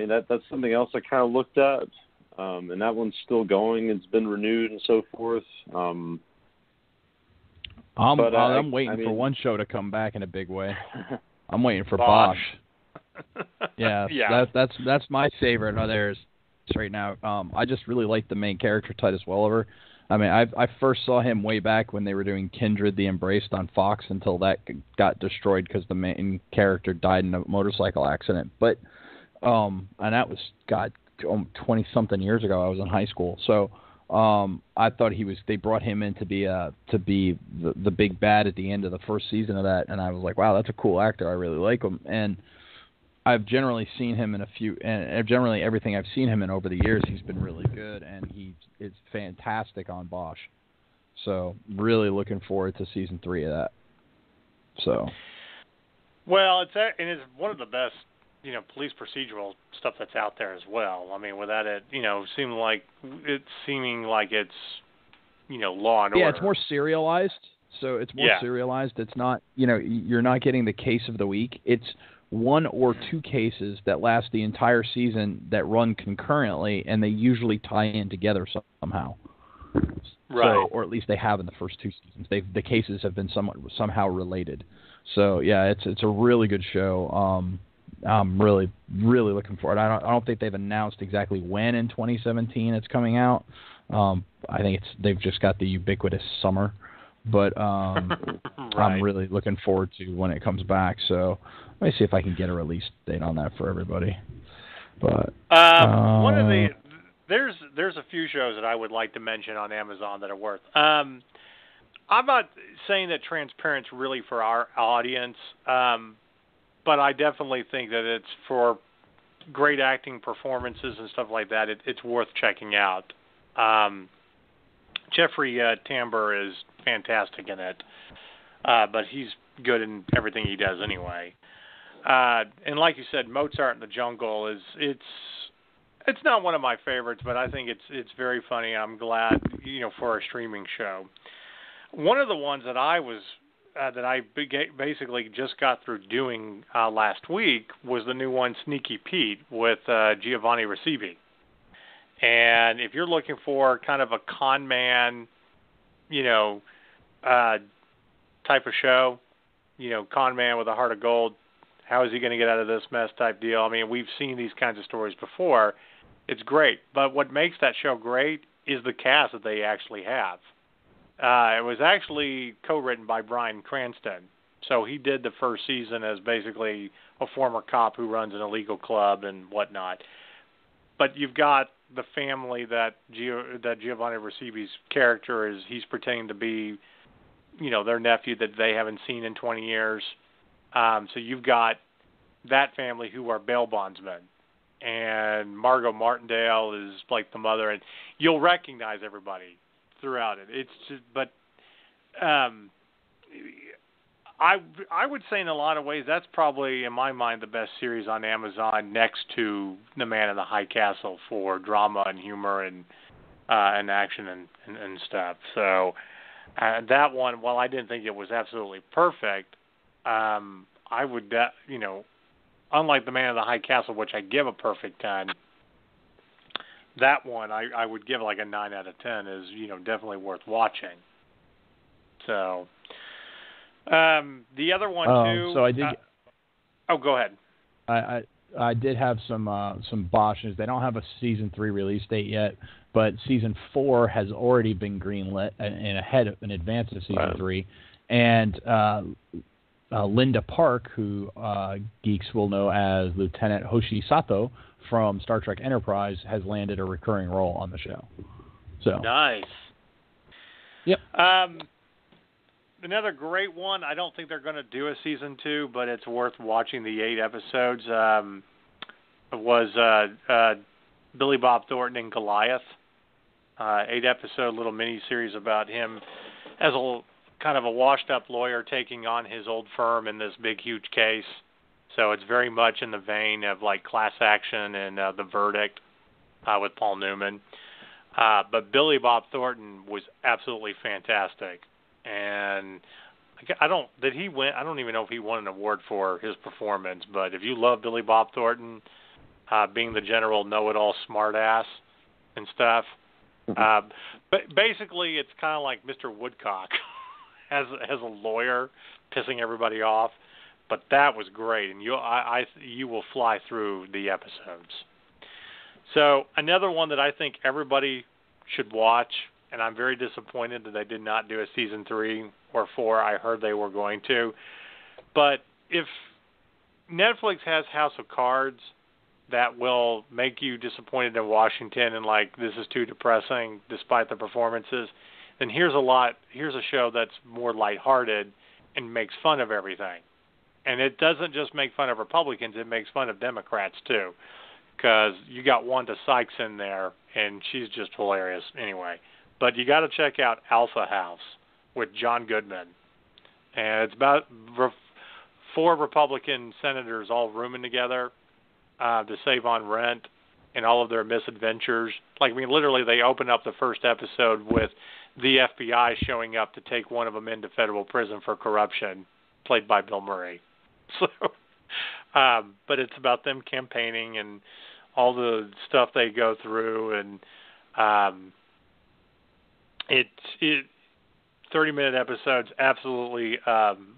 that's something else I kind of looked at, and that one's still going. It's been renewed and so forth. I'm waiting for one show to come back in a big way. I'm waiting for Bosch. Yeah. That's my favorite of theirs right now. I just really like the main character, Titus Welliver. I mean, I first saw him way back when they were doing Kindred the Embraced on Fox, until that got destroyed because the main character died in a motorcycle accident. But and that was 20-something years ago. I was in high school, so I thought they brought him in to be the big bad at the end of the first season of that, and I was like, wow, that's a cool actor. I really like him, and I've generally seen him in generally everything I've seen him in over the years, he's been really good, and he is fantastic on Bosch. So really looking forward to season 3 of that. So, well, it's one of the best police procedural stuff that's out there as well. I mean, without it, seeming like it's Law and Order. Yeah, it's more serialized. So it's more serialized. It's not, you're not getting the case of the week. It's 1 or 2 cases that last the entire season that run concurrently, and they usually tie in together somehow. Right. So, or at least they have in the first 2 seasons. The cases have been somehow related. So yeah, it's a really good show. I'm really, really looking forward. I don't think they've announced exactly when in 2017 it's coming out. I think they've just got the ubiquitous summer, but right. I'm really looking forward to when it comes back. So let me see if I can get a release date on that for everybody. But one of there's a few shows that I would like to mention on Amazon that are worth. I'm not saying that Transparent's really for our audience. But I definitely think that it's for great acting performances and stuff like that. It's worth checking out. Jeffrey Tambor is fantastic in it, but he's good in everything he does anyway. And like you said, Mozart in the Jungle it's not one of my favorites, but I think it's very funny. I'm glad for a streaming show. One of the ones that I was basically just got through doing last week was the new one, Sneaky Pete, with Giovanni Ribisi. And if you're looking for kind of a con man, type of show, con man with a heart of gold, how is he going to get out of this mess type deal? I mean, we've seen these kinds of stories before. It's great. But what makes that show great is the cast that they actually have. It was actually co-written by Bryan Cranston. So he did the first season as basically a former cop who runs an illegal club and whatnot. But you've got the family that Giovanni Ribisi's character he's pretending to be, their nephew that they haven't seen in 20 years. So you've got that family who are bail bondsmen. And Margot Martindale is like the mother, and you'll recognize everybody throughout it. It's just, but I would say in a lot of ways that's probably, in my mind, the best series on Amazon next to The Man in the High Castle for drama and humor and action and stuff. So that one, while I didn't think it was absolutely perfect, I would, unlike The Man in the High Castle, which I give a perfect 10, that one I would give like a 9 out of 10 is, definitely worth watching. So, the other one too. So I did. Go ahead. I did have some Bosch news. They don't have a season 3 release date yet, but season 4 has already been greenlit in advance of season 3, and Linda Park, who geeks will know as Lieutenant Hoshi Sato from Star Trek Enterprise, has landed a recurring role on the show. So nice. Yep. Another great one. I don't think they're going to do a season 2, but it's worth watching the 8 episodes. Was Billy Bob Thornton and Goliath. 8-episode little mini-series about him as a kind of a washed-up lawyer taking on his old firm in this big, huge case. So it's very much in the vein of like Class Action and The Verdict with Paul Newman. But Billy Bob Thornton was absolutely fantastic. And did he win? I don't even know if he won an award for his performance. But if you love Billy Bob Thornton, being the general know-it-all smartass and stuff, but basically it's kind of like Mr. Woodcock as a lawyer, pissing everybody off. But that was great, and you will fly through the episodes. So another one that I think everybody should watch, and I'm very disappointed that they did not do a season 3 or 4. I heard they were going to. But if Netflix has House of Cards that will make you disappointed in Washington and like this is too depressing despite the performances, then here's a show that's more lighthearted and makes fun of everything. And it doesn't just make fun of Republicans, it makes fun of Democrats too. Because you got Wanda Sykes in there, and she's just hilarious anyway. But you got to check out Alpha House with John Goodman. And it's about 4 Republican senators all rooming together to save on rent and all of their misadventures. Literally they open up the first episode with the FBI showing up to take one of them into federal prison for corruption, played by Bill Murray. So, but it's about them campaigning and all the stuff they go through, and it 30-minute episodes, absolutely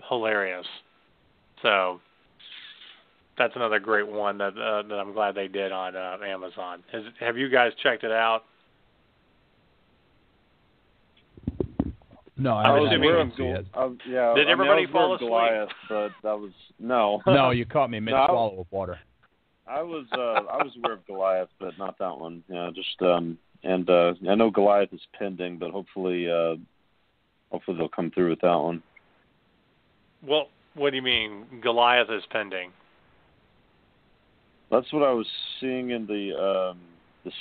hilarious. So that's another great one that I'm glad they did on Amazon. Have you guys checked it out? No, I was aware of it. Did everybody fall asleep? Goliath, but that was no. No, you caught me mid-swallow of water. I was aware of Goliath, but not that one. Yeah, just and I know Goliath is pending, but hopefully they'll come through with that one. Well, what do you mean Goliath is pending? That's what I was seeing in the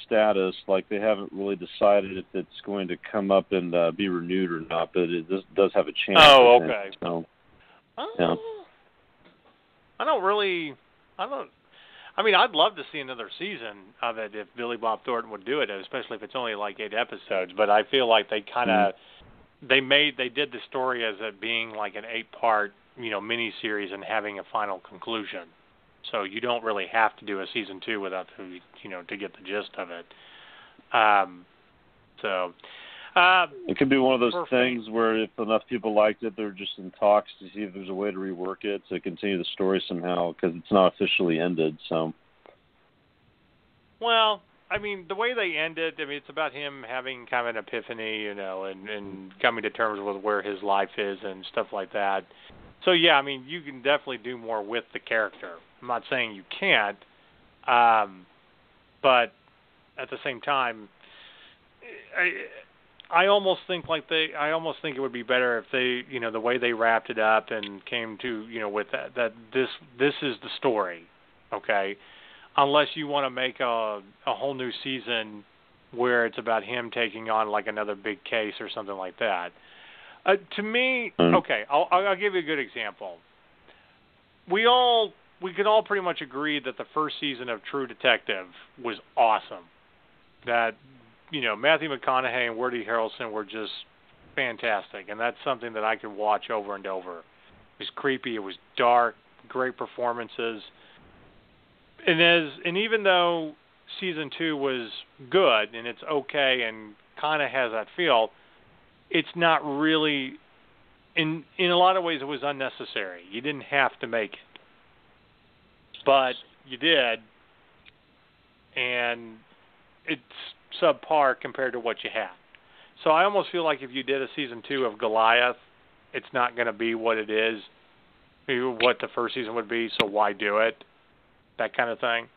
status. Like they haven't really decided if it's going to come up and be renewed or not, but it does have a chance. Oh, okay. So, yeah. I'd love to see another season of it if Billy Bob Thornton would do it, especially if it's only like 8 episodes. But I feel like they kind of they did the story as it being like an 8-part, miniseries and having a final conclusion. So you don't really have to do a season 2 without to get the gist of it. It could be one of those things where if enough people liked it, they're just in talks to see if there's a way to rework it to continue the story somehow, because it's not officially ended. So. Well, I mean, the way they end it, it's about him having kind of an epiphany, and coming to terms with where his life is and stuff like that. So, yeah, you can definitely do more with the character. I'm not saying you can't, but at the same time, I almost think it would be better if they, the way they wrapped it up and came to, with that this is the story, okay? Unless you want to make a whole new season where it's about him taking on like another big case or something like that. To me, okay, I'll give you a good example. We could all pretty much agree that the first season of True Detective was awesome. That, Matthew McConaughey and Woody Harrelson were just fantastic, and that's something that I could watch over and over. It was creepy, it was dark, great performances. And even though season 2 was good and it's okay and kind of has that feel, it's not really, in a lot of ways it was unnecessary. You didn't have to make it, but you did, and it's subpar compared to what you had. So I almost feel like if you did a season 2 of Goliath, it's not going to be what it is, what the first season would be, so why do it? That kind of thing.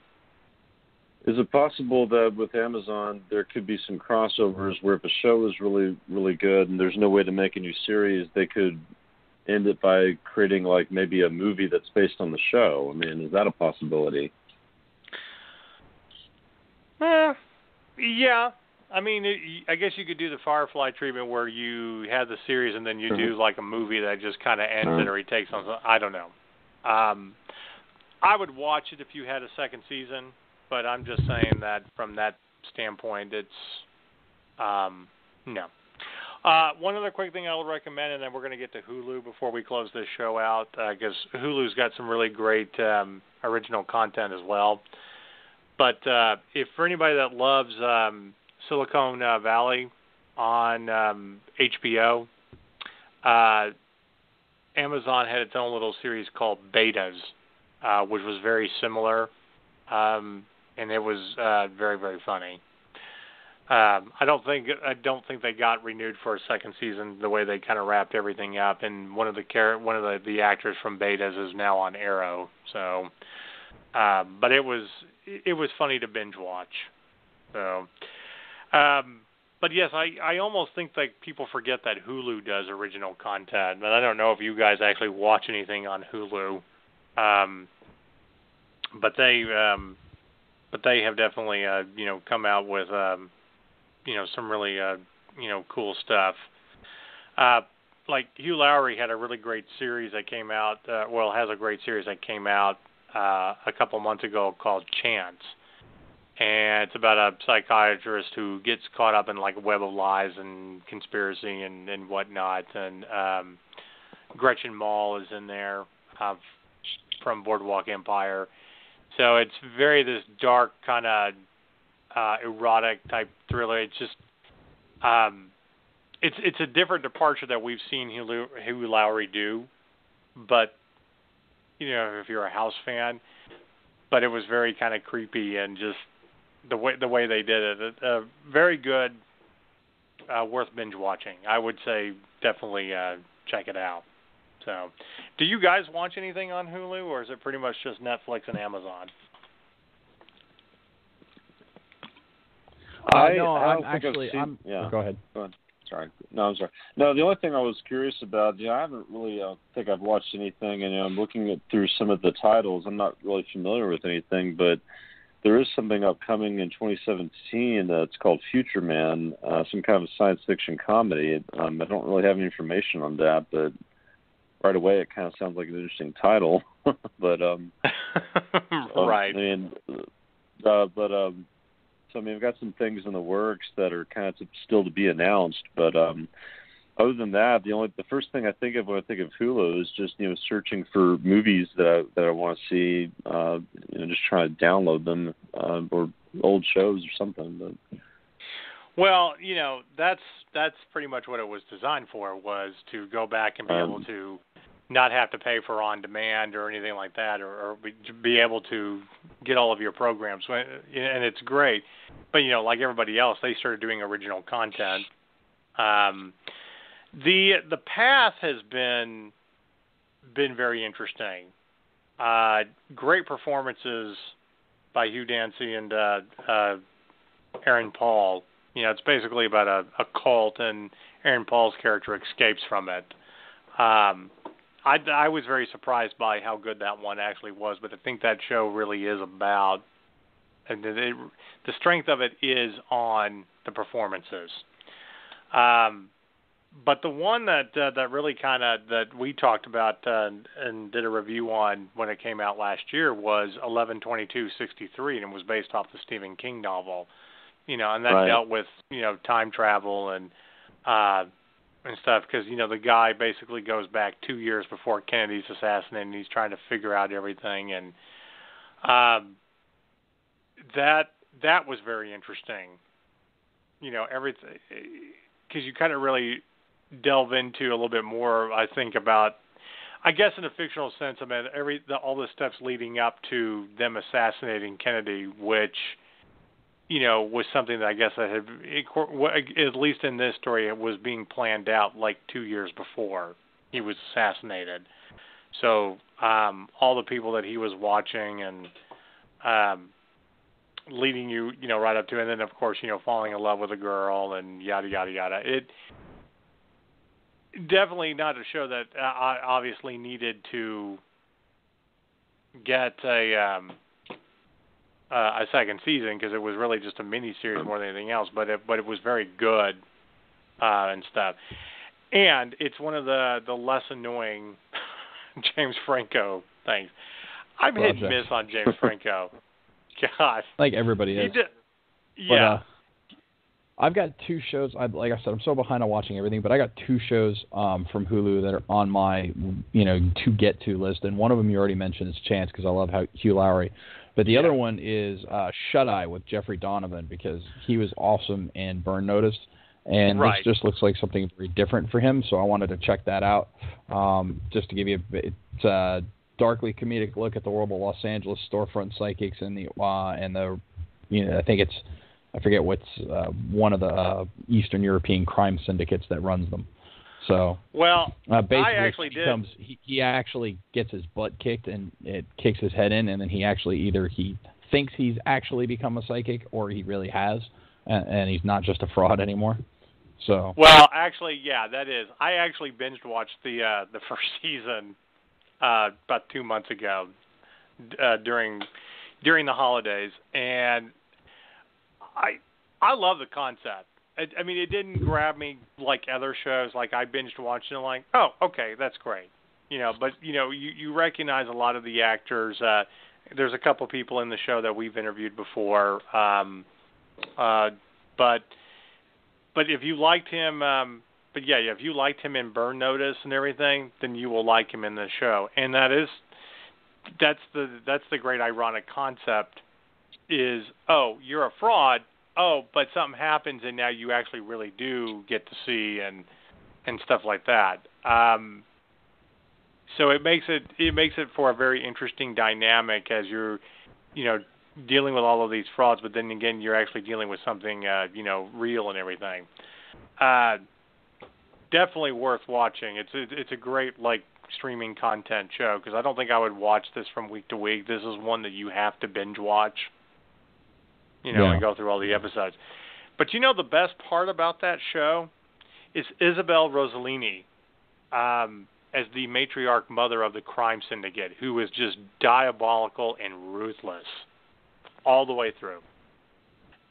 Is it possible that with Amazon there could be some crossovers where if a show is really, really good and there's no way to make a new series, they could end it by creating like maybe a movie that's based on the show? Is that a possibility? Yeah. I guess you could do the Firefly treatment where you had the series and then you do like a movie that just kind of ends it or he takes on. I don't know. I would watch it if you had a second season, but I'm just saying that from that standpoint, it's no. One other quick thing I would recommend, and then we're going to get to Hulu before we close this show out, because Hulu's got some really great original content as well. But if for anybody that loves Silicon Valley on HBO, Amazon had its own little series called Betas, which was very similar, and it was very, very funny. I don't think they got renewed for a second season. The way they kind of wrapped everything up, and one of the actors from Betas is now on Arrow. So, but it was funny to binge watch. So, but yes, I almost think that people forget that Hulu does original content, and I don't know if you guys actually watch anything on Hulu. But they have definitely come out with some really cool stuff. Like Hugh Lowry had a really great series that came out. Has a great series that came out a couple months ago called Chance, and it's about a psychiatrist who gets caught up in like a web of lies and conspiracy and whatnot. And Gretchen Mol is in there from Boardwalk Empire. So it's very this dark kind of erotic type thriller. It's just it's a different departure that we've seen Hugh Lowry do, but if you're a House fan, but it was very kind of creepy and just the way they did it. Very good, worth binge watching. I would say definitely check it out. So, do you guys watch anything on Hulu, or is it pretty much just Netflix and Amazon? No, I'm actually. Yeah. Go ahead. Sorry. No, I'm sorry. No, the only thing I was curious about, I haven't really think I've watched anything, and I'm looking through some of the titles. I'm not really familiar with anything, but there is something upcoming in 2017 that's called Future Man, some kind of science fiction comedy. I don't really have any information on that, but right away it kind of sounds like an interesting title. But right. So I've got some things in the works that are kind of still to be announced, but other than that, the first thing I think of when I think of Hulu is just searching for movies that I want to see, just trying to download them or old shows or something. But well, that's pretty much what it was designed for, was to go back and be able to not have to pay for on demand or anything like that, or be able to get all of your programs, and it's great. But like everybody else, they started doing original content. The path has been very interesting. Great performances by Hugh Dancy and Aaron Paul. It's basically about a cult, and Aaron Paul's character escapes from it. I was very surprised by how good that one actually was, but I think that show really is about, and the strength of it is on the performances. But the one that really that we talked about and did a review on when it came out last year was 11/22/63, and it was based off the Stephen King novel. And that dealt with time travel and stuff, because the guy basically goes back 2 years before Kennedy's assassinated, and he's trying to figure out everything, and that was very interesting. Everything, because you kind of really delve into a little bit more, I think, about, I guess in a fictional sense, all the steps leading up to them assassinating Kennedy, which was something that I guess that had, at least in this story, it was being planned out like 2 years before he was assassinated. So all the people that he was watching and leading you, right up to, and then of course, falling in love with a girl and yada yada yada. It definitely not a show that obviously needed to get a second season, because it was really just a mini series more than anything else. But it was very good and stuff. And it's one of the less annoying James Franco things. I'm hit and miss on James Franco. God, like everybody is. Yeah. But, I've got two shows. Like I said, I'm so behind on watching everything, but I got two shows from Hulu that are on my to get to list, and one of them you already mentioned is Chance, because I love Hugh Laurie. But the other one is Shut Eye with Jeffrey Donovan, because he was awesome in Burn Notice, and this just looks like something very different for him. So I wanted to check that out, just to give you it's a darkly comedic look at the world of Los Angeles storefront psychics and the I think it's, I forget what's one of the Eastern European crime syndicates that runs them. So basically I actually he actually gets his butt kicked, and it kicks his head in, and then he thinks he's actually become a psychic, or he really has, and he's not just a fraud anymore. So actually, yeah, that is. I actually binge watched the first season about 2 months ago during the holidays, and I love the concept. I mean, it didn't grab me like other shows. Like, I binged watching it, like, oh, okay, that's great. But you recognize a lot of the actors. There's a couple people in the show that we've interviewed before. But if you liked him, if you liked him in Burn Notice and everything, then you will like him in the show. And that's the great ironic concept is, oh, you're a fraud. Oh, but something happens, and now you actually really do get to see and stuff like that. So it makes it for a very interesting dynamic as you're, dealing with all of these frauds, but then again, you're actually dealing with something, real and everything. Definitely worth watching. It's a great streaming content show, because I don't think I would watch this from week to week. This is one that you have to binge watch. And go through all the episodes. But the best part about that show is Isabel Rossellini as the matriarch mother of the crime syndicate, who is just diabolical and ruthless all the way through.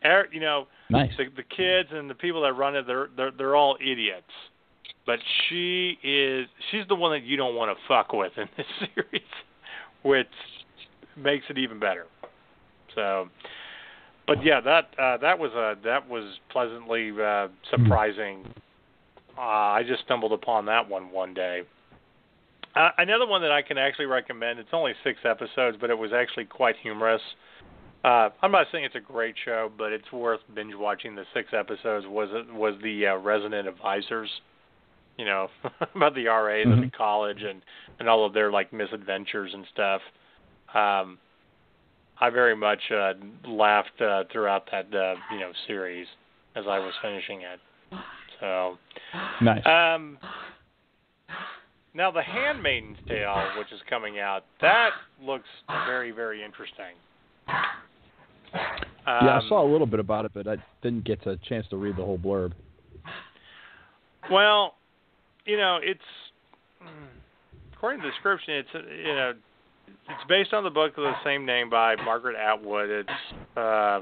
Nice. The kids and the people that run it, they're all idiots. But she's the one that you don't want to fuck with in this series, which makes it even better. So. But yeah, that was pleasantly surprising I just stumbled upon that one day. Another one that I can actually recommend. It's only 6 episodes, but it was actually quite humorous. I'm not saying it's a great show, but it's worth binge watching. The 6 episodes was the Resident Advisors. You know, about the RAs at the college and all of their like misadventures and stuff. I very much laughed throughout that series as I was finishing it. So nice. Now The Handmaid's Tale, which is coming out, that looks very, very interesting. Yeah, I saw a little bit about it, but I didn't get a chance to read the whole blurb. Well, it's according to the description, it's it's based on the book of the same name by Margaret Atwood. It's I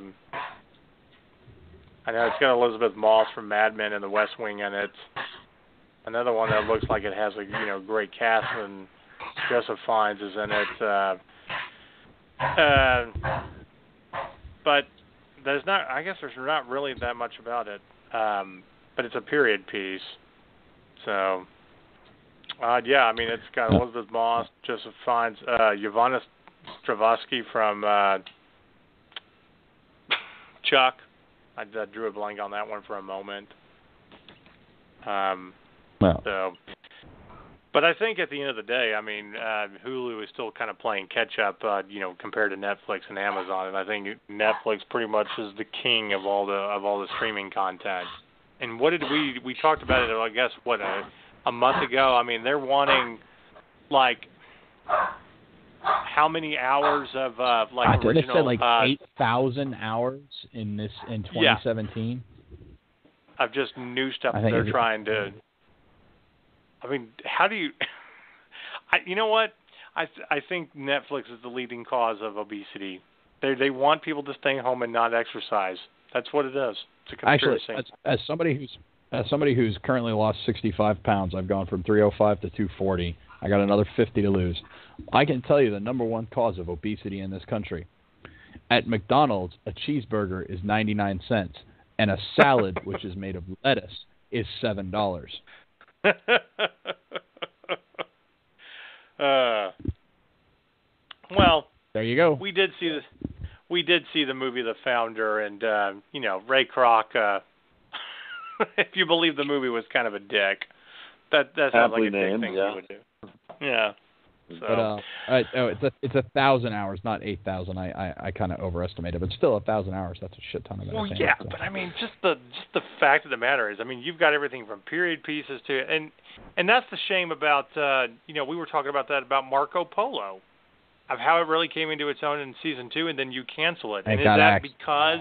know it's got Elizabeth Moss from Mad Men and The West Wing in it. Another one that looks like it has a great cast, and Joseph Fiennes is in it. But there's not. I guess there's not really that much about it. But it's a period piece. So, yeah, I mean, it's got Elizabeth Moss, Joseph Fiennes, Yvonne Strahovski from Chuck. I drew a blank on that one for a moment. So, but I think at the end of the day, I mean, Hulu is still kind of playing catch up, compared to Netflix and Amazon, and I think Netflix pretty much is the king of all the streaming content. And what did we talked about it? I guess a month ago. I mean, they're wanting like how many hours of original? They said like 8,000 hours in 2017. Yeah. Of just new stuff that they're trying to. I mean, how do you? You know what? I think Netflix is the leading cause of obesity. They want people to stay home and not exercise. That's what it is. It's a conspiracy. Actually, as somebody who's currently lost 65 pounds, I've gone from 305 to 240. I got another 50 to lose. I can tell you the number one cause of obesity in this country. At McDonald's, a cheeseburger is 99 cents, and a salad, which is made of lettuce, is $7. Well, there you go. We did see the movie The Founder, and Ray Kroc. If you believe the movie was kind of a dick, that sounds like a dick thing he would do. Yeah. So. But it's 1,000 hours, not 8,000. I kind of overestimated, but still 1,000 hours. That's a shit ton of entertainment. Well, yeah, but I mean, just the fact of the matter is, I mean, you've got everything from period pieces to, and that's the shame about, we were talking about that about Marco Polo, of how it really came into its own in season 2, and then you cancel it. And is that because?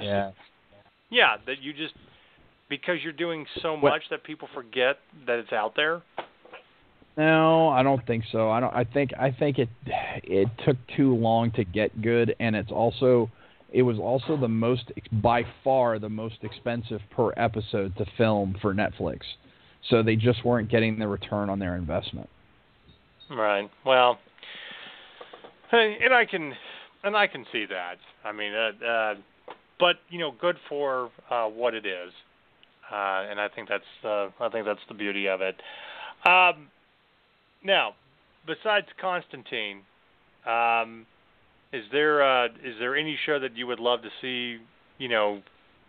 Yeah, that you just because you're doing so much that people forget that it's out there. No, I don't think so. I think it took too long to get good, and it was also by far the most expensive per episode to film for Netflix. So they just weren't getting the return on their investment. Right. Well, and I can see that. I mean, but good for what it is, and I think that's the beauty of it. Now, besides Constantine, is there any show that you would love to see,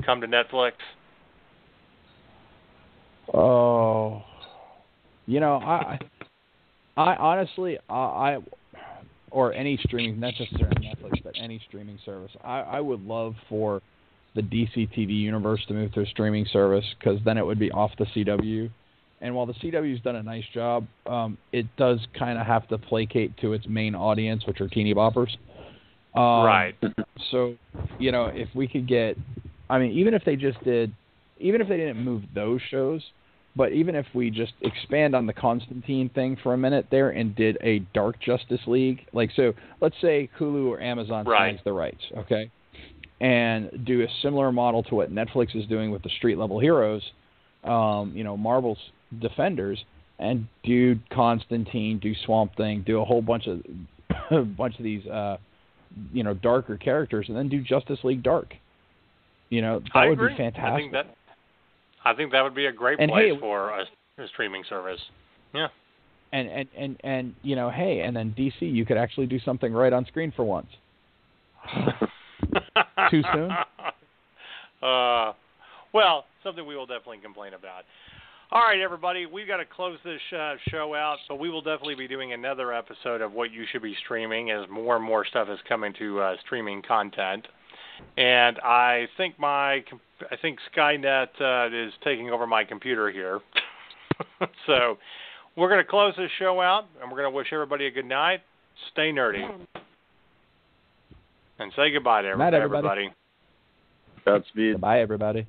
come to Netflix? Oh, I honestly, or any streaming, not necessarily Netflix, but any streaming service, I would love for the DC TV universe to move to a streaming service, because then it would be off the CW. And while the CW's done a nice job, it does kind of have to placate to its main audience, which are teeny boppers. Right. So, if we could get, even if they didn't move those shows, but even if we just expand on the Constantine thing for a minute there and did a Dark Justice League, so let's say Hulu or Amazon has the rights, okay, and do a similar model to what Netflix is doing with the street level heroes, Marvel's Defenders, and do Constantine, do Swamp Thing, do a whole bunch of these darker characters, and then do Justice League Dark. That would be fantastic. I think that would be a great place for The streaming service. Yeah. And you know, hey, and then DC, you could actually do something right on screen for once. Too soon? Well, something we will definitely complain about. All right, everybody, we've got to close this show out, but we will definitely be doing another episode of What You Should Be Streaming as more and more stuff is coming to streaming content. And I think Skynet is taking over my computer here. So we're going to close this show out, and we're going to wish everybody a good night. Stay nerdy. And say goodbye to everybody. Godspeed. Bye, everybody.